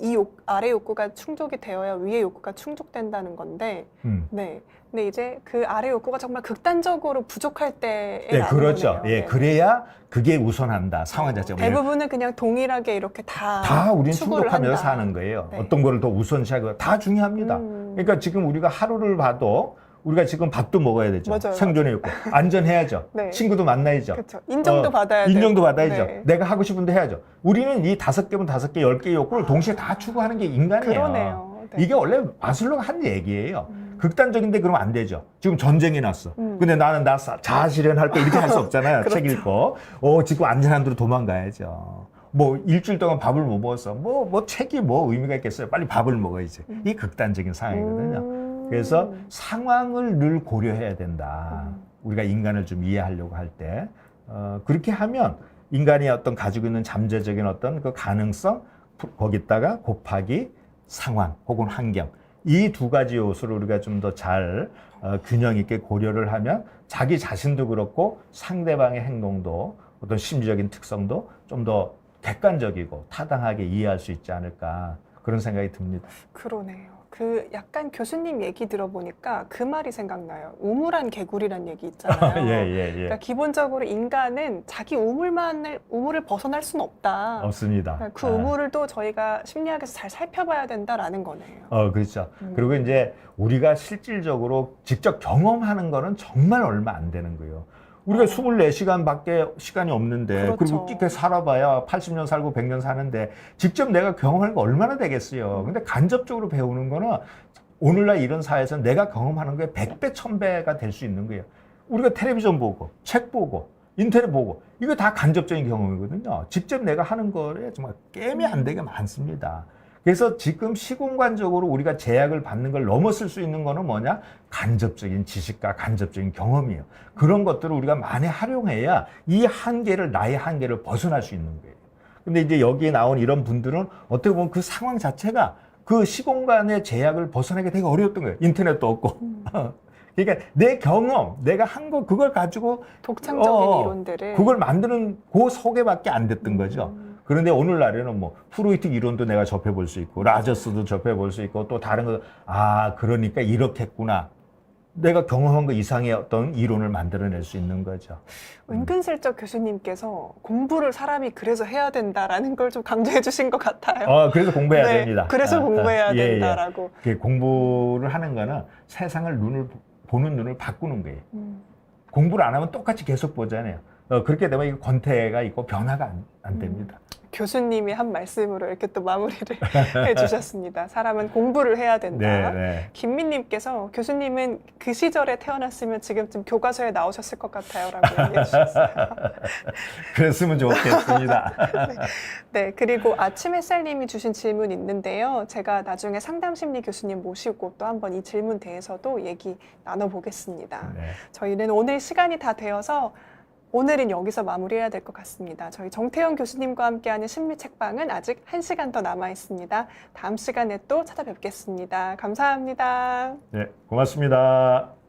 아래 욕구가 충족이 되어야 위의 욕구가 충족된다는 건데, 네. 근데 이제 그 아래 욕구가 정말 극단적으로 부족할 때에 네, 그렇죠. 거네요. 예, 네. 그래야 그게 우선한다. 상황 자체가. 대부분은 그냥 동일하게 이렇게 다 우리는 추구를 충족하면서 한다. 사는 거예요. 네. 어떤 거를 더 우선시하고 다 중요합니다. 그러니까 지금 우리가 하루를 봐도 우리가 지금 밥도 먹어야 되죠. 맞아요, 생존에 있고 안전해야죠. 네. 친구도 만나야죠. 그렇죠. 인정도 받아야 되고. 인정도 받아야죠. 네. 내가 하고 싶은데 해야죠. 우리는 이 5개면 5개, 10개의 욕구를 동시에 다 추구하는 게 인간이에요. 그러네요. 네. 이게 원래 마슬로가 한 얘기예요. 극단적인데 그러면 안 되죠. 지금 전쟁이 났어. 근데 나는 나 자아 실현할 거 이렇게 할 수 없잖아요. 그렇죠. 책 읽고. 지금 안전한 데로 도망가야죠. 뭐 일주일 동안 밥을 못 먹었어. 뭐 책이 뭐 의미가 있겠어요. 빨리 밥을 먹어야지. 이게 극단적인 상황이거든요. 그래서 상황을 늘 고려해야 된다. 우리가 인간을 좀 이해하려고 할 때. 그렇게 하면 인간이 어떤 가지고 있는 잠재적인 어떤 그 가능성, 거기다가 곱하기 상황 혹은 환경. 이 두 가지 요소를 우리가 좀 더 잘 균형 있게 고려를 하면 자기 자신도 그렇고 상대방의 행동도 어떤 심리적인 특성도 좀 더 객관적이고 타당하게 이해할 수 있지 않을까 그런 생각이 듭니다. 그러네요. 그 약간 교수님 얘기 들어보니까 그 말이 생각나요. 우물안 개구리란 얘기 있잖아요. 예. 그러니까 기본적으로 인간은 자기 우물을 벗어날 수는 없다. 없습니다. 그러니까 그 우물을 또 저희가 심리학에서 잘 살펴봐야 된다라는 거네요. 그렇죠. 그리고 이제 우리가 실질적으로 직접 경험하는 거는 정말 얼마 안 되는 거예요. 우리가 24시간밖에 시간이 없는데 그렇죠. 그리고 이렇게 살아봐야 80년 살고 100년 사는데 직접 내가 경험하는 거 얼마나 되겠어요. 근데 간접적으로 배우는 거는 오늘날 이런 사회에서는 내가 경험하는 게 100배, 1000배가 될 수 있는 거예요. 우리가 텔레비전 보고 책 보고 인터넷 보고 이거 다 간접적인 경험이거든요. 직접 내가 하는 거에 정말 게임이 안 되게 많습니다. 그래서 지금 시공간적으로 우리가 제약을 받는 걸 넘어설 수 있는 거는 뭐냐? 간접적인 지식과 간접적인 경험이에요. 그런 것들을 우리가 많이 활용해야 이 한계를, 나의 한계를 벗어날 수 있는 거예요. 근데 이제 여기에 나온 이런 분들은 어떻게 보면 그 상황 자체가 그 시공간의 제약을 벗어나기 되게 어려웠던 거예요. 인터넷도 없고. 그러니까 내 경험, 내가 한 거 그걸 가지고 독창적인 이론들을 그걸 만드는 그 속에밖에 안 됐던 거죠. 그런데 오늘날에는 뭐 프로이틱 이론도 내가 접해볼 수 있고 라저스도 접해볼 수 있고 또 다른 거 그러니까 이렇게 했구나. 내가 경험한 거 이상의 어떤 이론을 만들어낼 수 있는 거죠. 은근슬쩍 교수님께서 공부를 사람이 그래서 해야 된다라는 걸 좀 강조해 주신 것 같아요. 그래서 공부해야 네, 됩니다. 그래서 공부해야 예. 된다라고. 공부를 하는 거는 세상을 보는 눈을 바꾸는 거예요. 공부를 안 하면 똑같이 계속 보잖아요. 그렇게 되면 이거 권태가 있고 변화가 안 됩니다. 교수님이 한 말씀으로 이렇게 또 마무리를 해주셨습니다. 사람은 공부를 해야 된다. 네. 김민님께서 교수님은 그 시절에 태어났으면 지금쯤 교과서에 나오셨을 것 같아요라고 얘기해 주셨어요. 그랬으면 좋겠습니다. 네, 그리고 아침 햇살님이 주신 질문 있는데요. 제가 나중에 상담심리 교수님 모시고 또 한번 이 질문 대해서도 얘기 나눠보겠습니다. 네. 저희는 오늘 시간이 다 되어서 오늘은 여기서 마무리해야 될 것 같습니다. 저희 정태영 교수님과 함께하는 심리책방은 아직 1시간 더 남아 있습니다. 다음 시간에 또 찾아뵙겠습니다. 감사합니다. 네, 고맙습니다.